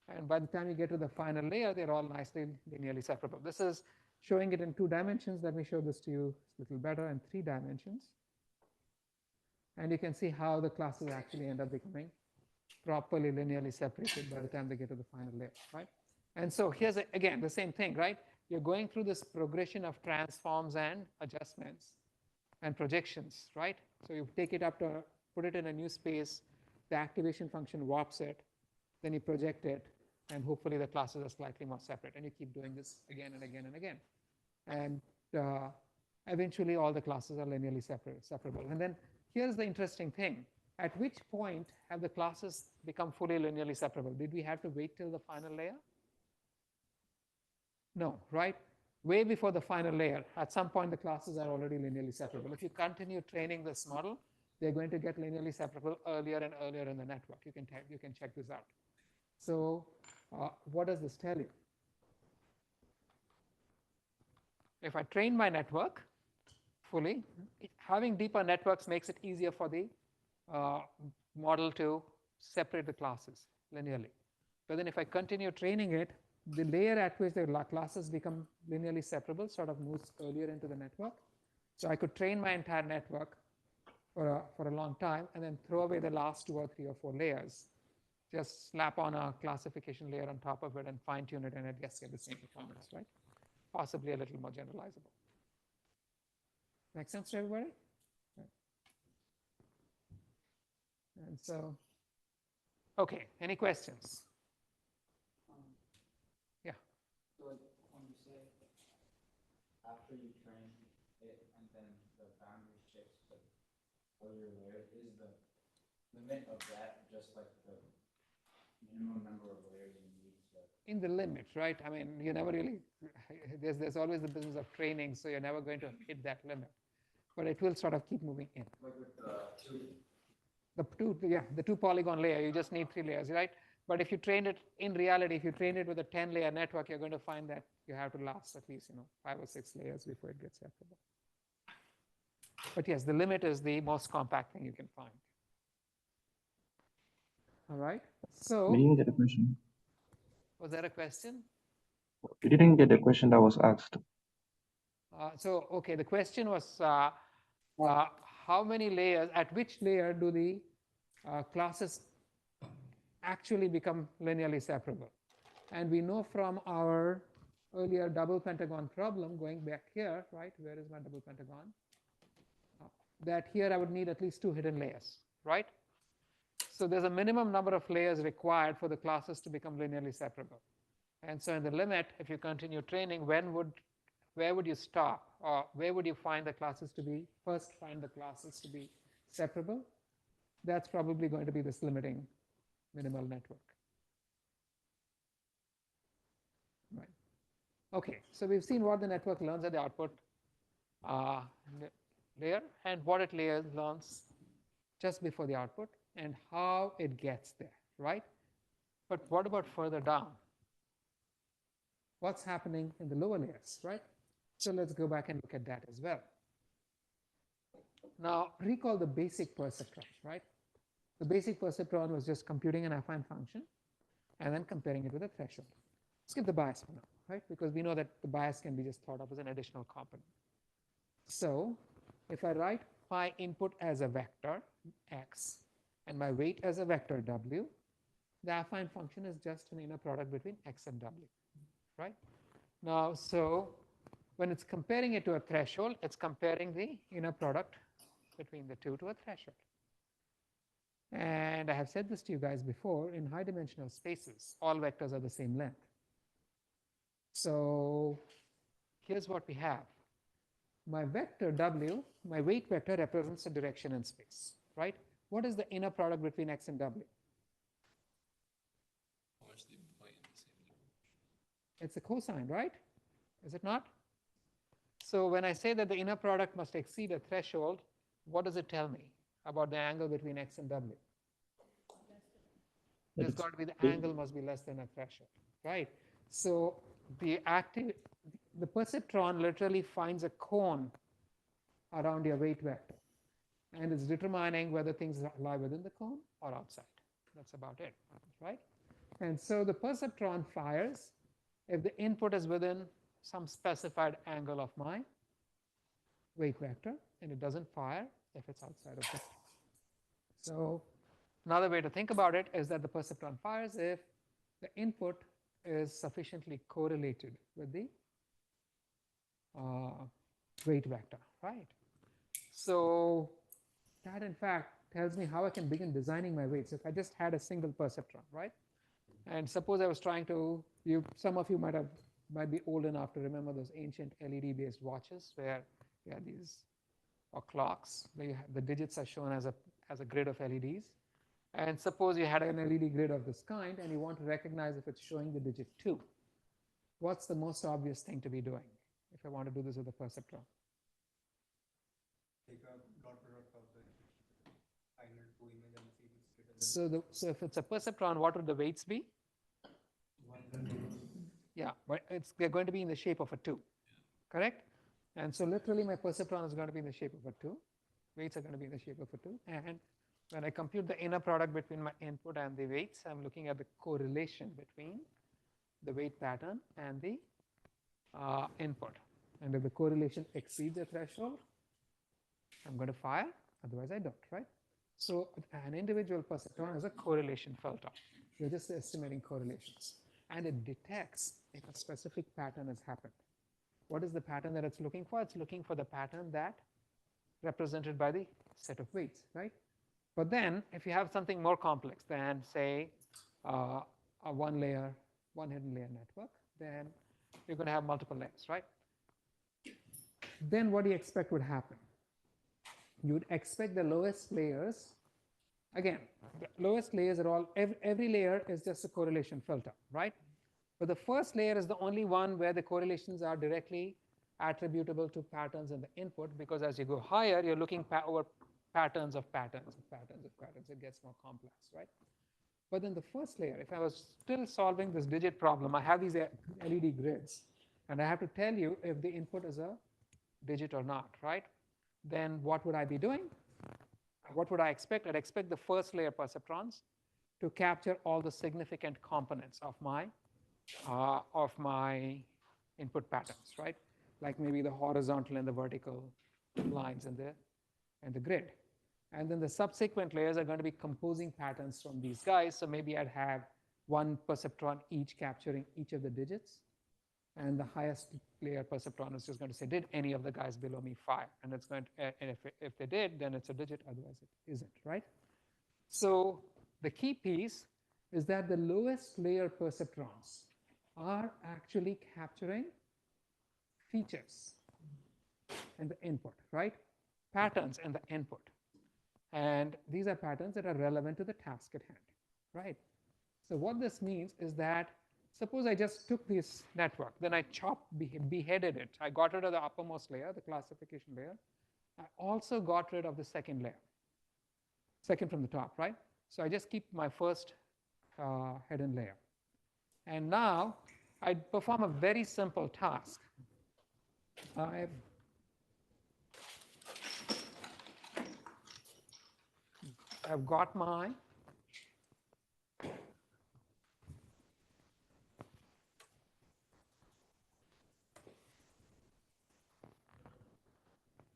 And by the time you get to the final layer, they're all nicely linearly separable. This is showing it in 2 dimensions. Let me show this to you a little better in 3 dimensions. And you can see how the classes actually end up becoming properly linearly separated by the time they get to the final layer, right? And so here's, again, the same thing, right? You're going through this progression of transforms and adjustments and projections, right? So you take it up to, put it in a new space, the activation function warps it, then you project it, and hopefully the classes are slightly more separate. And you keep doing this again and again and again. And eventually all the classes are linearly separable. And then here's the interesting thing. At which point have the classes become fully linearly separable? Did we have to wait till the final layer? No, right? Way before the final layer, at some point the classes are already linearly separable. If you continue training this model, they're going to get linearly separable earlier and earlier in the network. You can check this out. So what does this tell you? If I train my network fully, having deeper networks makes it easier for the model to separate the classes linearly. But then if I continue training it, the layer at which the classes become linearly separable sort of moves earlier into the network. So I could train my entire network for a long time and then throw away the last 2 or 3 or 4 layers. Just slap on a classification layer on top of it and fine tune it, and I'd just get the same performance, right? Possibly a little more generalizable. Make sense to everybody? Right. And so, okay, any questions? Yeah. So like when you say after you train it and then the boundary shifts to earlier layers, is the limit of that just like the minimum number of layers you need to? In the limit, right? I mean, you never really, there's always the business of training, so you're never going to hit that limit. But it will sort of keep moving in. Like with the The 2 polygon layer, you just need 3 layers, right? But if you train it, in reality, if you train it with a 10-layer network, you're going to find that you have to last at least 5 or 6 layers before it gets separable. But yes, the limit is the most compact thing you can find. All right. So, We didn't get a question. was there a question? We didn't get a question that was asked. Okay, the question was how many layers, at which layer do the classes actually become linearly separable? And we know from our earlier double pentagon problem, going back here, right? Where is my double pentagon? That here I would need at least 2 hidden layers, right? So there's a minimum number of layers required for the classes to become linearly separable. And so in the limit, if you continue training, where would you stop? Or where would you find the classes to be, first find the classes to be separable? That's probably going to be this limiting minimal network. Right. Okay, so we've seen what the network learns at the output layer and what it learns just before the output and how it gets there, right? But what about further down? What's happening in the lower layers, right? So let's go back and look at that as well. Now, recall the basic perceptron, right? The basic perceptron was just computing an affine function and then comparing it with a threshold. Skip the bias for now, right? Because we know that the bias can be just thought of as an additional component. So if I write my input as a vector, x, and my weight as a vector, w, the affine function is just an inner product between x and w, right? Now, so when it's comparing it to a threshold, it's comparing the inner product between the 2 to a threshold. And I have said this to you guys before, in high dimensional spaces, all vectors are the same length. So here's what we have. My vector w, my weight vector represents a direction in space, right? What is the inner product between x and w? How much they point in the same direction. It's a cosine, right? Is it not? So when I say that the inner product must exceed a threshold, what does it tell me about the angle between x and w? There's got to be the angle must be less than a threshold, right? So the perceptron literally finds a cone around your weight vector, and it's determining whether things lie within the cone or outside. That's about it, right? And so the perceptron fires if the input is within some specified angle of my weight vector, and it doesn't fire if it's outside of that. So another way to think about it is that the perceptron fires if the input is sufficiently correlated with the weight vector, right? So that in fact tells me how I can begin designing my weights. If I just had a single perceptron, right? And suppose I was trying to, some of you might be old enough to remember those ancient LED-based watches where you had these, or clocks, where the digits are shown as a grid of LEDs. And suppose you had an LED grid of this kind and you want to recognize if it's showing the digit 2. What's the most obvious thing to be doing if I want to do this with a perceptron? Take a dot product of the final two image and see if it's greater than So if it's a perceptron, what would the weights be? 1. Yeah, but they're going to be in the shape of a 2, correct? And so literally my perceptron is going to be in the shape of a 2. Weights are going to be in the shape of a 2. And when I compute the inner product between my input and the weights, I'm looking at the correlation between the weight pattern and the input. And if the correlation exceeds a threshold, I'm going to fire, otherwise I don't, right? So an individual perceptron is a correlation filter. You're just estimating correlations. And it detects if a specific pattern has happened. What is the pattern that it's looking for? It's looking for the pattern that represented by the set of weights, right? But then if you have something more complex than, say, a one hidden layer network, then you're going to have multiple layers, right? Then what do you expect would happen? You would expect the lowest layers, again, the lowest layers are all, every layer is just a correlation filter, right? But the first layer is the only one where the correlations are directly attributable to patterns in the input, because as you go higher, you're looking over patterns of patterns of patterns of patterns. It gets more complex, right? But in the first layer, if I was still solving this digit problem, I have these LED grids, and I have to tell you if the input is a digit or not, right? Then what would I be doing? What would I expect? I'd expect the first layer perceptrons to capture all the significant components of my input patterns, right? Like maybe the horizontal and the vertical lines in the grid. And then the subsequent layers are going to be composing patterns from these guys. So maybe I'd have one perceptron each capturing each of the digits. And the highest layer perceptron is just going to say, did any of the guys below me fire? And it's going to, and if they did, then it's a digit, otherwise it isn't, right? So the key piece is that the lowest layer perceptrons are actually capturing features in the input, right? Patterns in the input. And these are patterns that are relevant to the task at hand, right? So what this means is that suppose I just took this network, then I beheaded it. I got rid of the uppermost layer, the classification layer. I also got rid of the second layer, second from the top, right? So I just keep my first hidden layer. And now I perform a very simple task. I've got my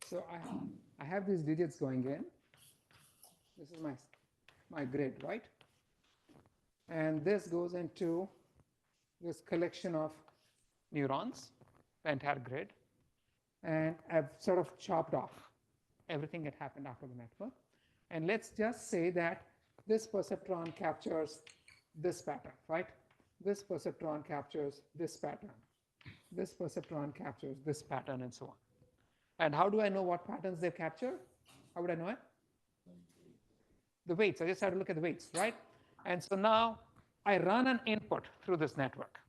so I have these digits going in. This is my grid, right? And this goes into this collection of neurons, the entire grid. And I've sort of chopped off everything that happened after the network. And let's just say that this perceptron captures this pattern, right? This perceptron captures this pattern. This perceptron captures this pattern, and so on. And how do I know what patterns they've captured? How would I know it? The weights. I just have to look at the weights, right? And so now I run an input through this network.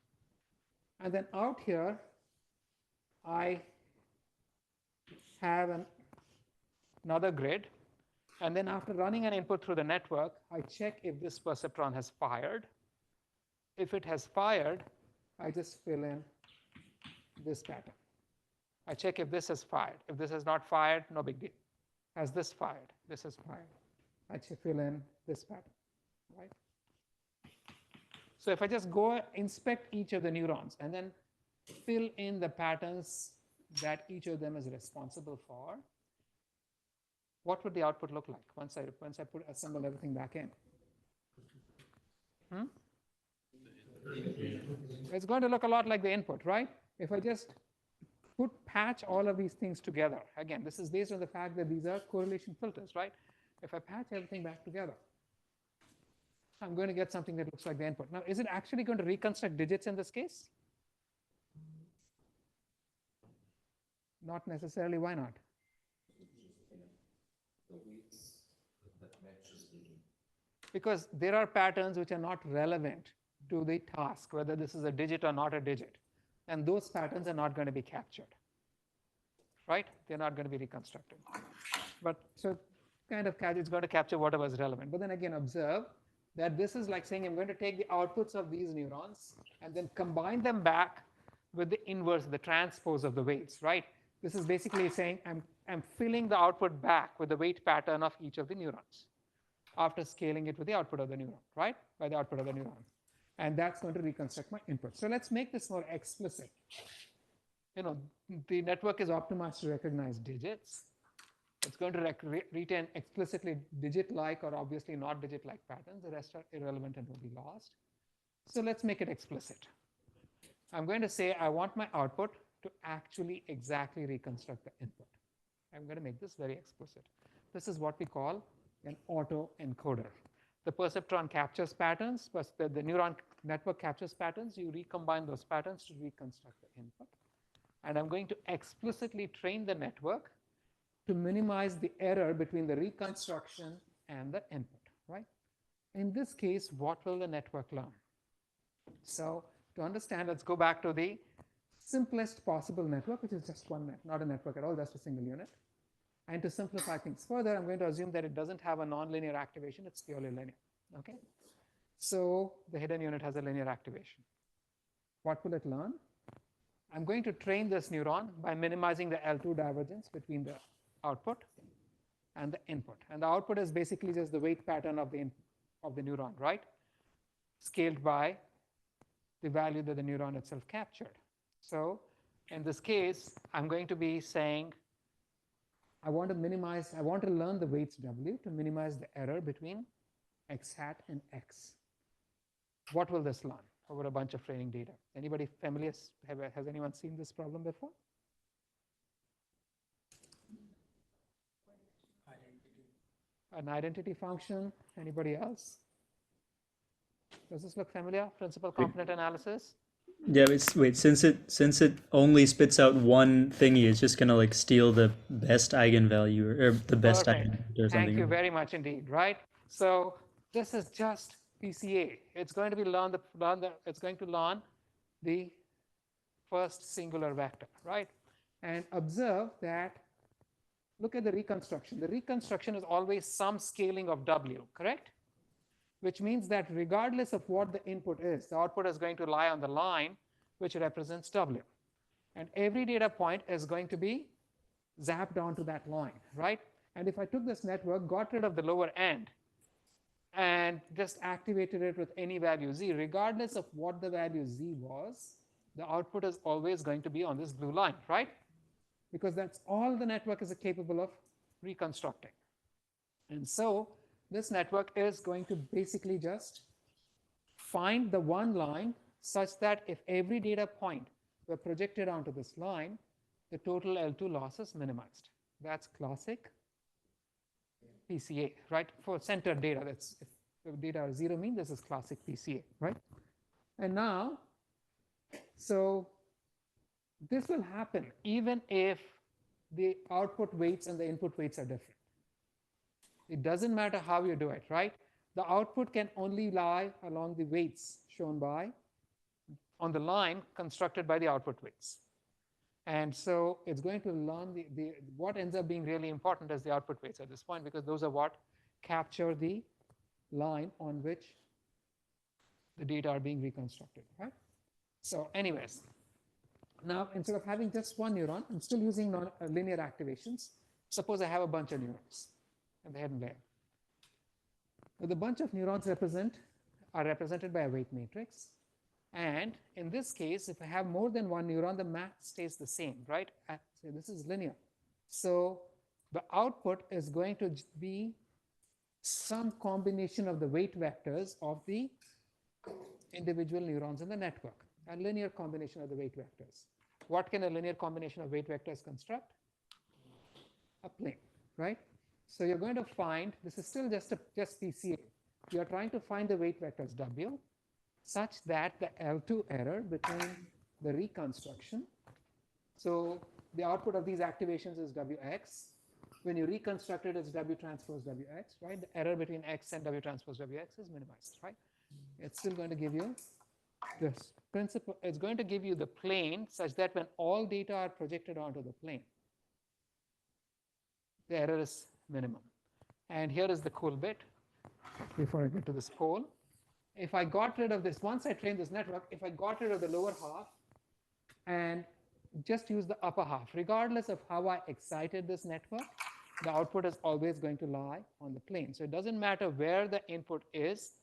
And then out here, I have another grid. And then after running an input through the network, I check if this perceptron has fired. If it has fired, I just fill in this pattern. I check if this has fired. If this has not fired, no big deal. Has this fired? This has fired. I fill in this pattern, right? So if I just go inspect each of the neurons and then fill in the patterns that each of them is responsible for, what would the output look like once I assemble everything back in? It's going to look a lot like the input, right? If I just patch all of these things together, again, this is based on the fact that these are correlation filters, right? If I patch everything back together, I'm going to get something that looks like the input. Now, is it actually going to reconstruct digits in this case? Not necessarily. Why not? Because there are patterns which are not relevant to the task, whether this is a digit or not a digit. And those patterns are not going to be captured, right? They're not going to be reconstructed. But so kind of it's going to capture whatever is relevant. But then again, observe that this is like saying I'm going to take the outputs of these neurons and then combine them back with the inverse, the transpose of the weights, right? This is basically saying I'm filling the output back with the weight pattern of each of the neurons after scaling it with the output of the neuron, right? By the output of the neuron. And that's going to reconstruct my input. So let's make this more explicit. The network is optimized to recognize digits. It's going to retain explicitly digit-like or obviously not digit-like patterns. The rest are irrelevant and will be lost. So let's make it explicit. I'm going to say I want my output to actually exactly reconstruct the input. I'm going to make this very explicit. This is what we call an autoencoder. The perceptron captures patterns, but the neuron network captures patterns. You recombine those patterns to reconstruct the input. And I'm going to explicitly train the network to minimize the error between the reconstruction and the input, right? In this case, what will the network learn? So to understand, let's go back to the simplest possible network, which is just one net, not a network at all, just a single unit. And to simplify things further, I'm going to assume that it doesn't have a nonlinear activation, it's purely linear, okay? So the hidden unit has a linear activation. What will it learn? I'm going to train this neuron by minimizing the L2 divergence between the output and the input. And the output is basically just the weight pattern of the neuron, right? Scaled by the value that the neuron itself captured. So in this case, I'm going to be saying, I want to learn the weights W to minimize the error between X hat and X. What will this learn over a bunch of training data? Anybody familiar? Has anyone seen this problem before? An identity function. Anybody else? Does this look familiar? Principal component analysis? Yeah, wait, since it only spits out one thingy, it's just gonna like steal the best eigenvalue or the best Perfect. eigenvalue or something. Thank you very much indeed, right? So this is just PCA. It's going to be it's going to learn the first singular vector, right? And observe that, look at the reconstruction. The reconstruction is always some scaling of W, correct? Which means that regardless of what the input is, the output is going to lie on the line which represents W. And every data point is going to be zapped onto that line, right? And if I took this network, got rid of the lower end, and just activated it with any value Z, regardless of what the value Z was, the output is always going to be on this blue line, right? Because that's all the network is capable of reconstructing. And so this network is going to basically just find the one line such that if every data point were projected onto this line, the total L2 loss is minimized. That's classic PCA, right? For centered data, that's if the data are zero mean, this is classic PCA, right? And now, so this will happen even if the output weights and the input weights are different. It doesn't matter how you do it, right? The output can only lie along the weights shown by on the line constructed by the output weights. And so it's going to learn what ends up being really important is the output weights at this point, because those are what capture the line on which the data are being reconstructed, right? So anyways, now instead of having just one neuron, I'm still using linear activations. Suppose I have a bunch of neurons in the hidden layer. Now the bunch of neurons are represented by a weight matrix. And in this case, if I have more than one neuron, the math stays the same, right? So this is linear. So the output is going to be some combination of the weight vectors of the individual neurons in the network, a linear combination of the weight vectors. What can a linear combination of weight vectors construct? A plane, right? So you're going to find, this is still just PCA. You're trying to find the weight vectors W such that the L2 error between the reconstruction, so the output of these activations is Wx. When you reconstruct it, it's W transpose Wx, right? The error between X and W transpose Wx is minimized, right? It's still going to give you this principle. It's going to give you the plane such that when all data are projected onto the plane, the error is minimum. And here is the cool bit before I get to this pole. If I got rid of this, once I train this network, if I got rid of the lower half and just use the upper half, regardless of how I excited this network, the output is always going to lie on the plane. So it doesn't matter where the input is,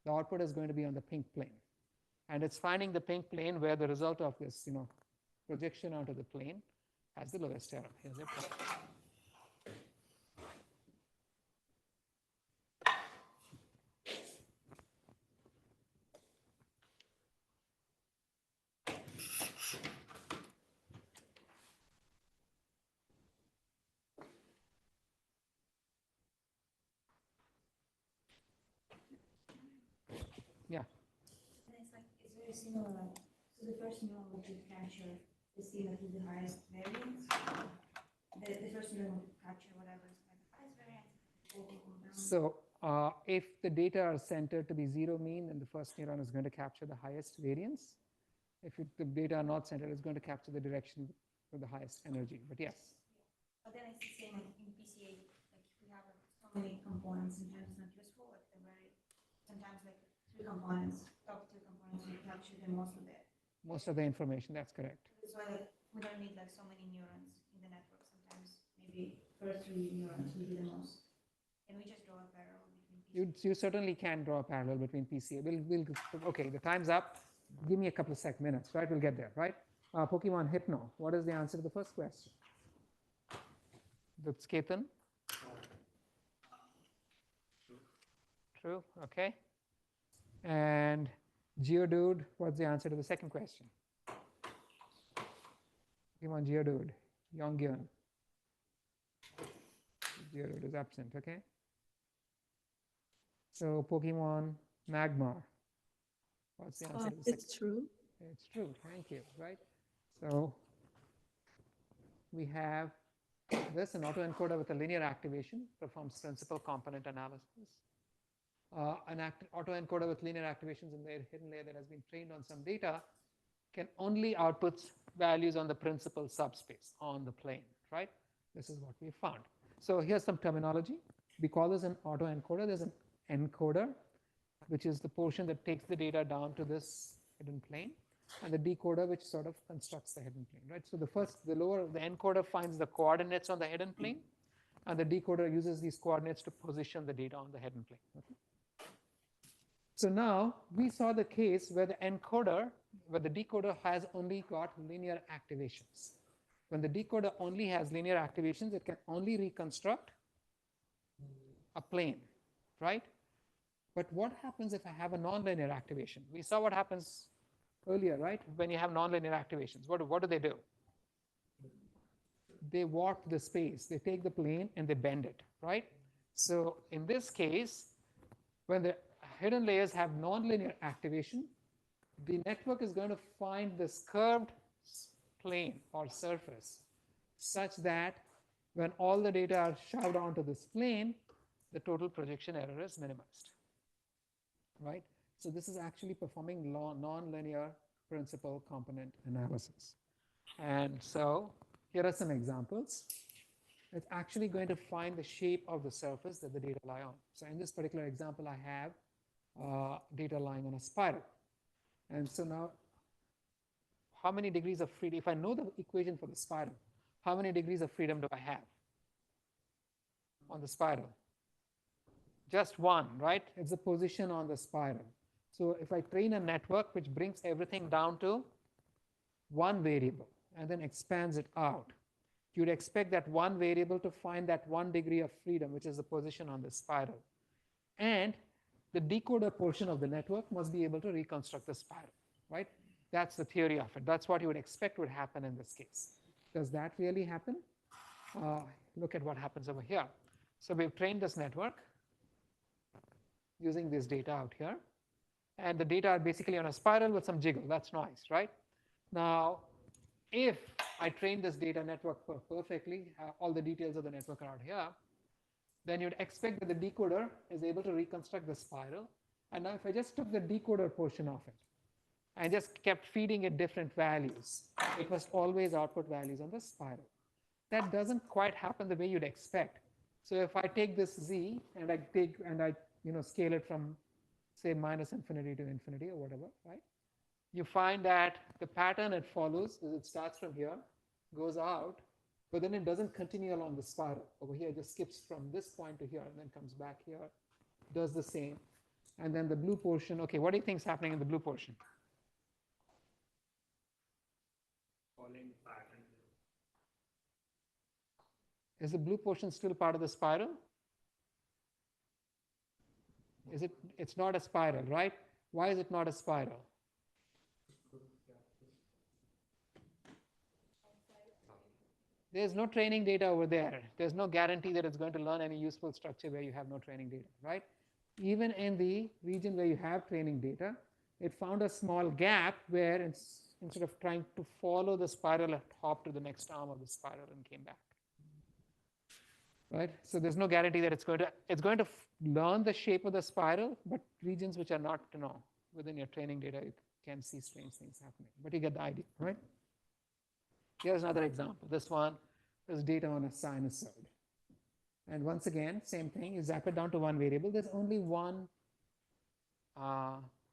the output is going to be on the pink plane. And it's finding the pink plane where the result of this, projection onto the plane has the lowest error. Here's it. Yeah. And it's very similar. So the first neuron would capture the signal to the highest variance. The first neuron would capture whatever is the highest variance. So if the data are centered to be zero mean, then the first neuron is going to capture the highest variance. If the data are not centered, it's going to capture the direction with the highest energy. But yes. But then it's the same in PCA. Like if we have so many components, sometimes it's not useful. Like sometimes like three components, top two components, we capture the most of it. Most of the information, that's correct. That's why we don't need so many neurons in the network. Sometimes maybe first three neurons will be the most. Can we just draw a parallel between PCA? You certainly can draw a parallel between PCA. Okay, the time's up. Give me a couple of minutes, right? We'll get there, right? Pokemon Hypno, what is the answer to the first question? That's Ketan. True, okay. And Geodude, what's the answer to the second question? Pokemon Geodude, Yonggyun. Geodude is absent, okay. So Pokemon Magmar, what's the answer to the second? It's true. It's true, thank you, right? So we have this, an autoencoder with a linear activation performs principal component analysis. An autoencoder with linear activations in the hidden layer that has been trained on some data can only output values on the principal subspace on the plane, right? This is what we found. So here's some terminology. We call this an autoencoder. There's an encoder, which is the portion that takes the data down to this hidden plane, and the decoder, which sort of constructs the hidden plane, right? So the encoder finds the coordinates on the hidden plane, and the decoder uses these coordinates to position the data on the hidden plane. Okay? So now we saw the case where the decoder has only got linear activations. When the decoder only has linear activations, it can only reconstruct a plane, right? But what happens if I have a nonlinear activation? We saw what happens earlier, right? When you have nonlinear activations, what do? They warp the space. They take the plane and they bend it, right? So in this case, when the hidden layers have nonlinear activation, the network is going to find this curved plane or surface such that when all the data are shoved onto this plane, the total projection error is minimized, right? So this is actually performing nonlinear principal component analysis. And so here are some examples. It's actually going to find the shape of the surface that the data lie on. So in this particular example, I have data lying on a spiral. And so now, how many degrees of freedom, if I know the equation for the spiral, how many degrees of freedom do I have on the spiral? Just one, right? It's the position on the spiral. So if I train a network which brings everything down to one variable and then expands it out, you'd expect that one variable to find that 1 degree of freedom, which is the position on the spiral. And the decoder portion of the network must be able to reconstruct the spiral, right? That's the theory of it. That's what you would expect would happen in this case. Does that really happen? Look at what happens over here. So we've trained this network using this data out here. And the data are basically on a spiral with some jiggle. That's noise, right? Now, if I train this data network perfectly, all the details of the network are out here, then you'd expect that the decoder is able to reconstruct the spiral. And now if I just took the decoder portion of it and just kept feeding it different values, it must always output values on the spiral. That doesn't quite happen the way you'd expect. So if I take this z and I scale it from, say, minus infinity to infinity or whatever, right? You find that the pattern it follows is it starts from here, goes out, but then it doesn't continue along the spiral. Over here, it just skips from this point to here and then comes back here, does the same. And then the blue portion, okay, what do you think is happening in the blue portion? Falling pattern. Is the blue portion still part of the spiral? Is it? It's not a spiral, right? Why is it not a spiral? There's no training data over there. There's no guarantee that it's going to learn any useful structure where you have no training data, right? Even in the region where you have training data, it found a small gap where instead of trying to follow the spiral, it hopped to the next arm of the spiral and came back. Right? So there's no guarantee that it's going to learn the shape of the spiral, but regions which are not, within your training data, you can see strange things happening. But you get the idea, right? Here's another example. This one is data on a sinusoid. And once again, same thing, you zap it down to one variable. There's only one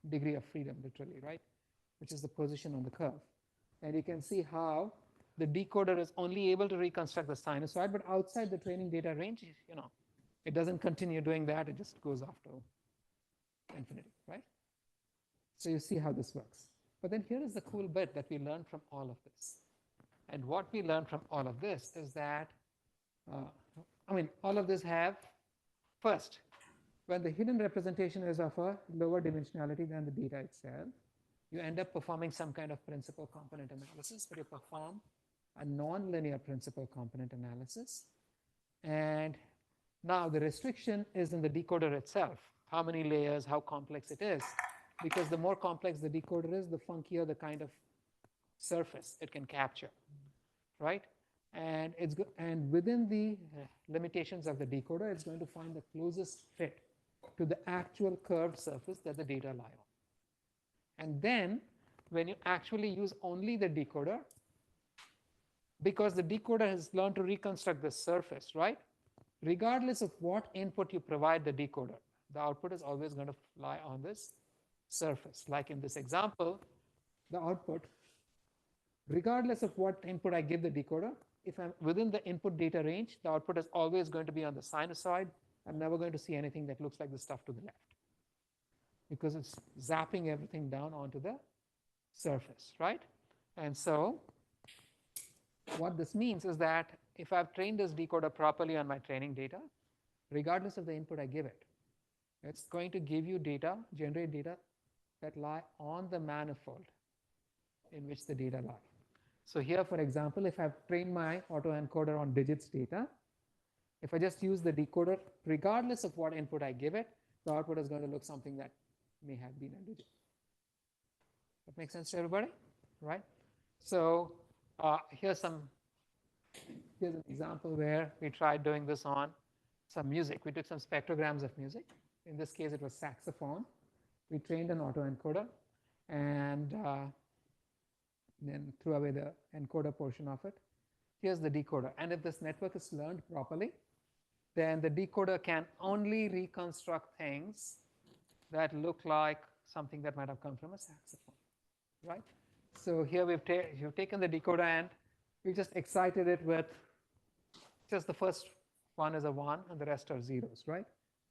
degree of freedom, literally, right? Which is the position on the curve. And you can see how the decoder is only able to reconstruct the sinusoid, but outside the training data range, it doesn't continue doing that. It just goes off to infinity, right? So you see how this works. But then here is the cool bit that we learned from all of this. And what we learned from all of this is that, all of this have, first, when the hidden representation is of a lower dimensionality than the data itself, you end up performing some kind of principal component analysis, but you perform a nonlinear principal component analysis. And now the restriction is in the decoder itself, how many layers, how complex it is, because the more complex the decoder is, the funkier the kind of surface it can capture, right? And within the limitations of the decoder, it's going to find the closest fit to the actual curved surface that the data lie on. And then when you actually use only the decoder, because the decoder has learned to reconstruct the surface, right? Regardless of what input you provide the decoder, the output is always going to lie on this surface. Like in this example, the output, regardless of what input I give the decoder, if I'm within the input data range, the output is always going to be on the sinusoid. I'm never going to see anything that looks like the stuff to the left, because it's zapping everything down onto the surface, right? And so what this means is that if I've trained this decoder properly on my training data, regardless of the input I give it, it's going to give you data, generate data that lie on the manifold in which the data lie. So here, for example, if I've trained my autoencoder on digits data, if I just use the decoder, regardless of what input I give it, the output is going to look something that may have been a digit. That makes sense to everybody, right? So here's an example where we tried doing this on some music. We took some spectrograms of music. In this case, it was saxophone. We trained an autoencoder, and then threw away the encoder portion of it. Here's the decoder. And if this network is learned properly, then the decoder can only reconstruct things that look like something that might have come from a saxophone, right? So here you've taken the decoder and we've just excited it with just the first one is a 1 and the rest are zeros, right?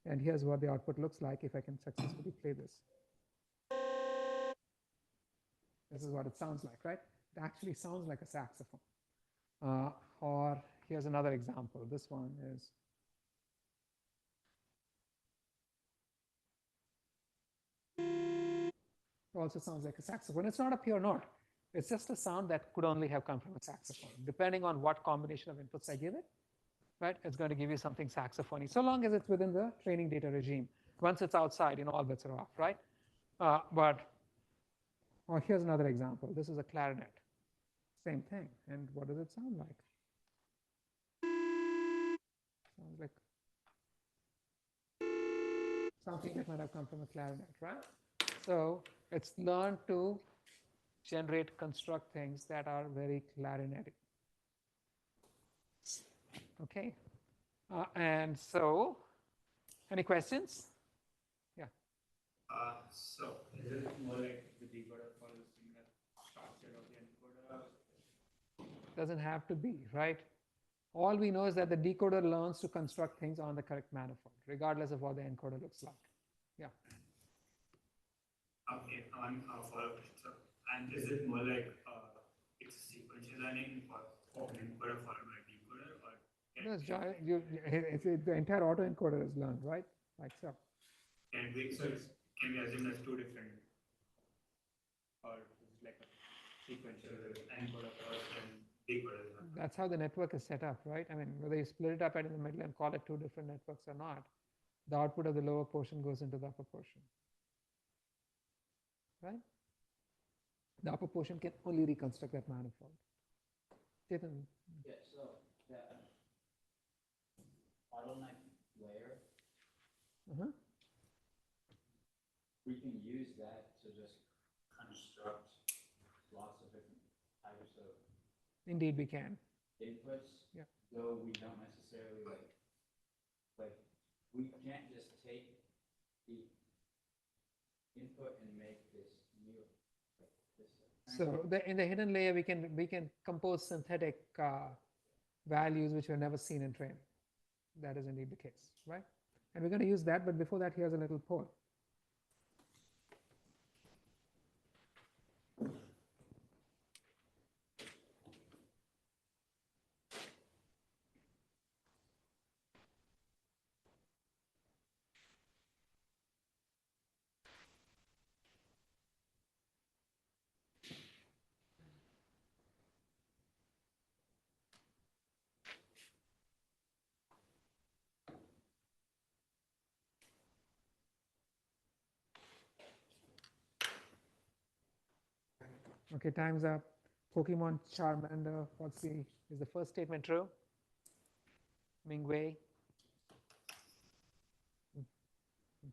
And here's what the output looks like if I can successfully play this. This is what it sounds like, right? It actually sounds like a saxophone. Or here's another example. This one is also sounds like a saxophone. It's not a pure note. It's just a sound that could only have come from a saxophone. Depending on what combination of inputs I give it, right, it's going to give you something saxophony, so long as it's within the training data regime. Once it's outside, all bets are off, right? Or here's another example. This is a clarinet. Same thing. And what does it sound like? Sounds like something that might have come from a clarinet, right? So it's learned to construct things that are very clarinetic. Okay. And so, any questions? Yeah. So is it more like the decoder follows the structure of the encoder? Doesn't have to be, right? All we know is that the decoder learns to construct things on the correct manifold, regardless of what the encoder looks like. Yeah. Okay, one follow-up question. So, and is it more like it's sequential learning for an encoder followed by a decoder, or The entire autoencoder is learned, right? Like so. can we assume there's two different, or it's like a sequential encoder first and decoder? That's how the network is set up, right? I mean, whether you split it up in the middle and call it two different networks or not, the output of the lower portion goes into the upper portion, right? The upper portion can only reconstruct that manifold. Chetan. Yeah, so that bottleneck layer, we can use that to just construct lots of different types of Indeed, we can. inputs. Yeah. Though we don't necessarily like we can't just take the input and make this new. So in the hidden layer, we can compose synthetic values which were never seen in training. That is indeed the case, right? And we're going to use that, but before that, here's a little poll. Okay, time's up. Pokemon Charmander, is the first statement true? Mingwei?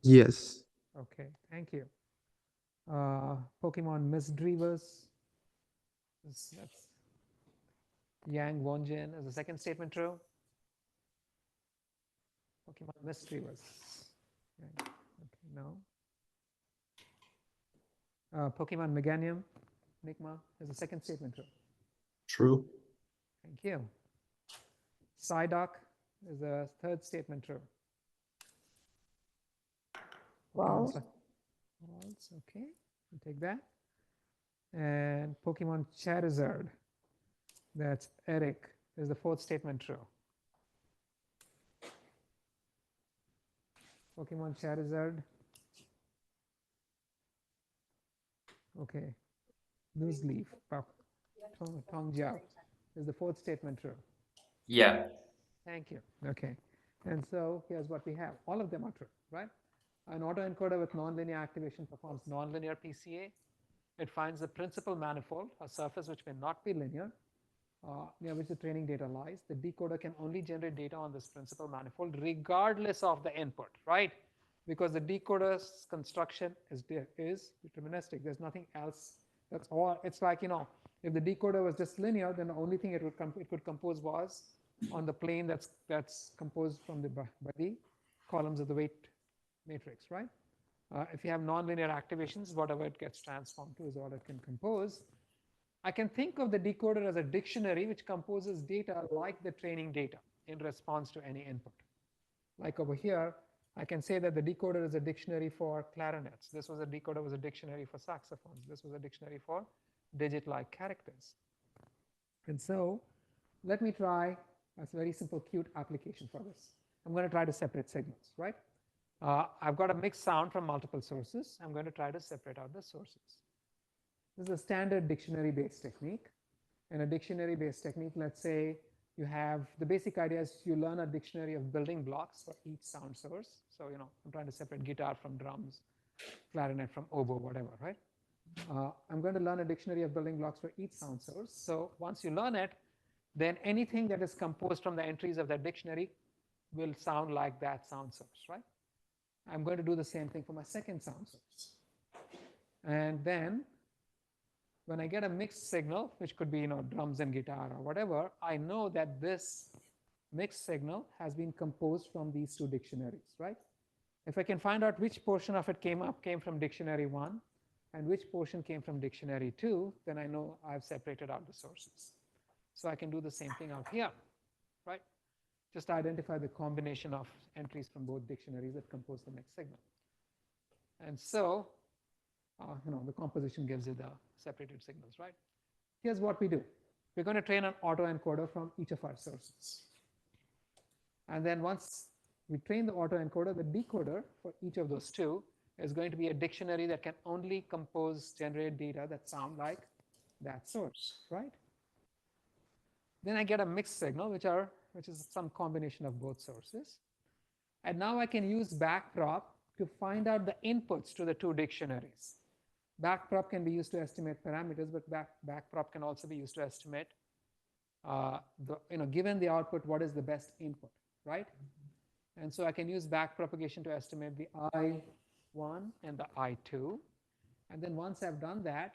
Yes. Okay, thank you. Pokemon Misdreavers, that's Yang Wonjin. Is the second statement true? Pokemon Misdreavers. Okay, no. Pokemon Meganium, Enigma, is the second statement true? True. Thank you. Psyduck, is the third statement true? False. False, okay, we'll take that. And Pokemon Charizard, that's Eric, is the fourth statement true? Pokemon Charizard. Okay. Newsleaf, Tong Jiao, is the fourth statement true? Yeah. Thank you. Okay. And so here's what we have. All of them are true, right? An autoencoder with nonlinear activation performs nonlinear PCA. It finds the principal manifold, a surface which may not be linear, near which the training data lies. The decoder can only generate data on this principal manifold regardless of the input, right? Because the decoder's construction is deterministic. There's nothing else. That's all. It's like, If the decoder was just linear, then the only thing it could compose was on the plane that's composed from by the columns of the weight matrix, right? If you have nonlinear activations, whatever it gets transformed to is all it can compose. I can think of the decoder as a dictionary which composes data like the training data in response to any input. Like over here, I can say that the decoder is a dictionary for clarinets. This decoder was a dictionary for saxophones. This was a dictionary for digit-like characters. And so let me try a very simple, cute application for this. I'm going to try to separate signals, right? I've got a mixed sound from multiple sources. I'm going to try to separate out the sources. This is a standard dictionary-based technique. In a dictionary-based technique, let's say you have the basic idea is you learn a dictionary of building blocks for each sound source. So, I'm trying to separate guitar from drums, clarinet from oboe, whatever, right? I'm going to learn a dictionary of building blocks for each sound source. So once you learn it, then anything that is composed from the entries of that dictionary will sound like that sound source, right? I'm going to do the same thing for my second sound source. And then when I get a mixed signal, which could be drums and guitar or whatever, I know that this mixed signal has been composed from these two dictionaries, right? If I can find out which portion of it came from dictionary 1 and which portion came from dictionary 2, then I know I've separated out the sources. So I can do the same thing out here, right? Just identify the combination of entries from both dictionaries that compose the mixed signal. And so, the composition gives you the separated signals, right? Here's what we do. We're going to train an autoencoder from each of our sources. And then once we train the autoencoder, the decoder for each of those two is going to be a dictionary that can only generate data that sound like that source, right? Then I get a mixed signal, which is some combination of both sources. And now I can use backprop to find out the inputs to the two dictionaries. Backprop can be used to estimate parameters, but backprop can also be used to estimate, given the output, what is the best input, right? And so I can use backpropagation to estimate the I1 and the I2. And then once I've done that,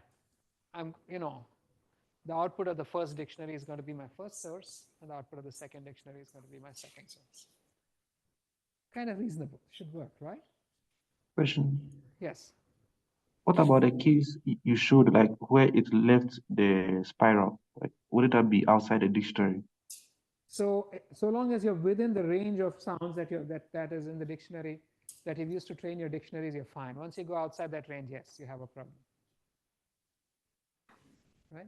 the output of the first dictionary is going to be my first source, and the output of the second dictionary is going to be my second source. Kind of reasonable, should work, right? Question. Yes. What about the case you showed, like where it left the spiral? Like, would that be outside the dictionary? So long as you're within the range of sounds that is in the dictionary that you've used to train your dictionaries, you're fine. Once you go outside that range, yes, you have a problem, right?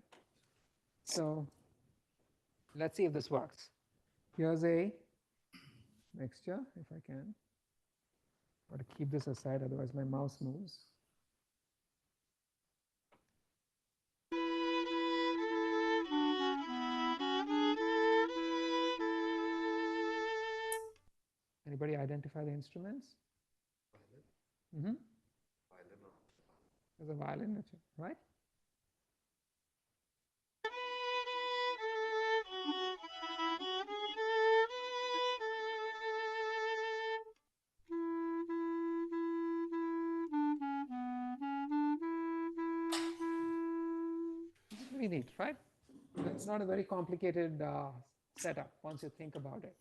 So let's see if this works. Here's a mixture, if I can. I've got to keep this aside, otherwise my mouse moves. Anybody identify the instruments? Mm-hmm. There's a violin, right? It's pretty neat, right? It's not a very complicated setup once you think about it.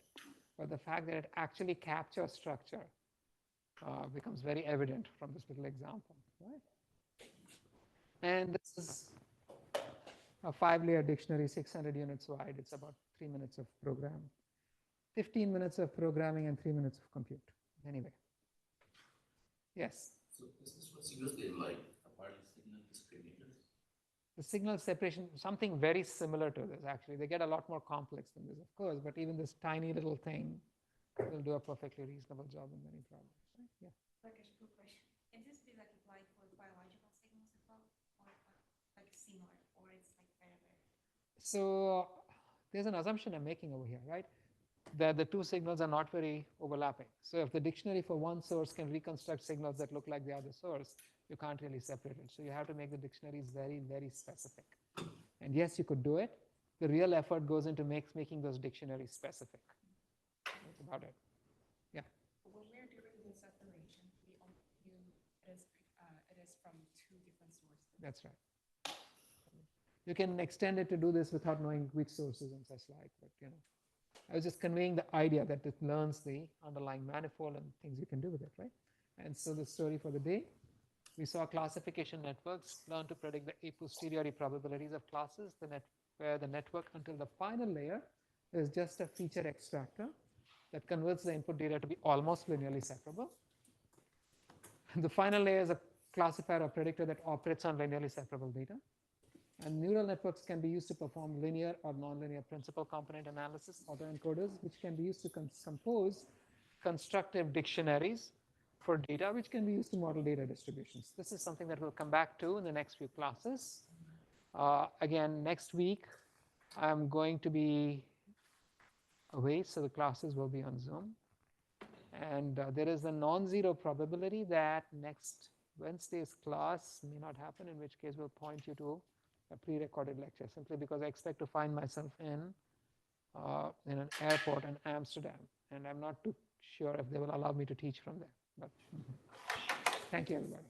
But the fact that it actually captures structure becomes very evident from this little example, right? And this is a 5-layer dictionary, 600 units wide. It's about 3 minutes of program, 15 minutes of programming and 3 minutes of compute. Anyway. Yes? So is this what's used in like apparent signal discriminators? The signal separation, something very similar to this actually. They get a lot more complex than this, of course, but even this tiny little thing will do a perfectly reasonable job in many problems. Right? Yeah. Like a quick question. Can this be like applied for biological signals as well? Or like similar, or it's like very, very. So there's an assumption I'm making over here, right? That the two signals are not very overlapping. So if the dictionary for one source can reconstruct signals that look like the other source, you can't really separate it. So you have to make the dictionaries very, very specific. And yes, you could do it. The real effort goes into making those dictionaries specific. That's about it. Yeah. When we're doing the separation, it is from two different sources. That's right. You can extend it to do this without knowing which sources and such like, but I was just conveying the idea that it learns the underlying manifold and things you can do with it, right? And so the story for the day, we saw classification networks learn to predict the a posteriori probabilities of classes, where the network until the final layer is just a feature extractor that converts the input data to be almost linearly separable. The final layer is a classifier or predictor that operates on linearly separable data. And neural networks can be used to perform linear or nonlinear principal component analysis, autoencoders, which can be used to compose constructive dictionaries for data, which can be used to model data distributions. This is something that we'll come back to in the next few classes. Again, next week, I'm going to be away, so the classes will be on Zoom. And there is a non-zero probability that next Wednesday's class may not happen, in which case we'll point you to a pre-recorded lecture, simply because I expect to find myself in an airport in Amsterdam, and I'm not too sure if they will allow me to teach from there. But thank you, everybody.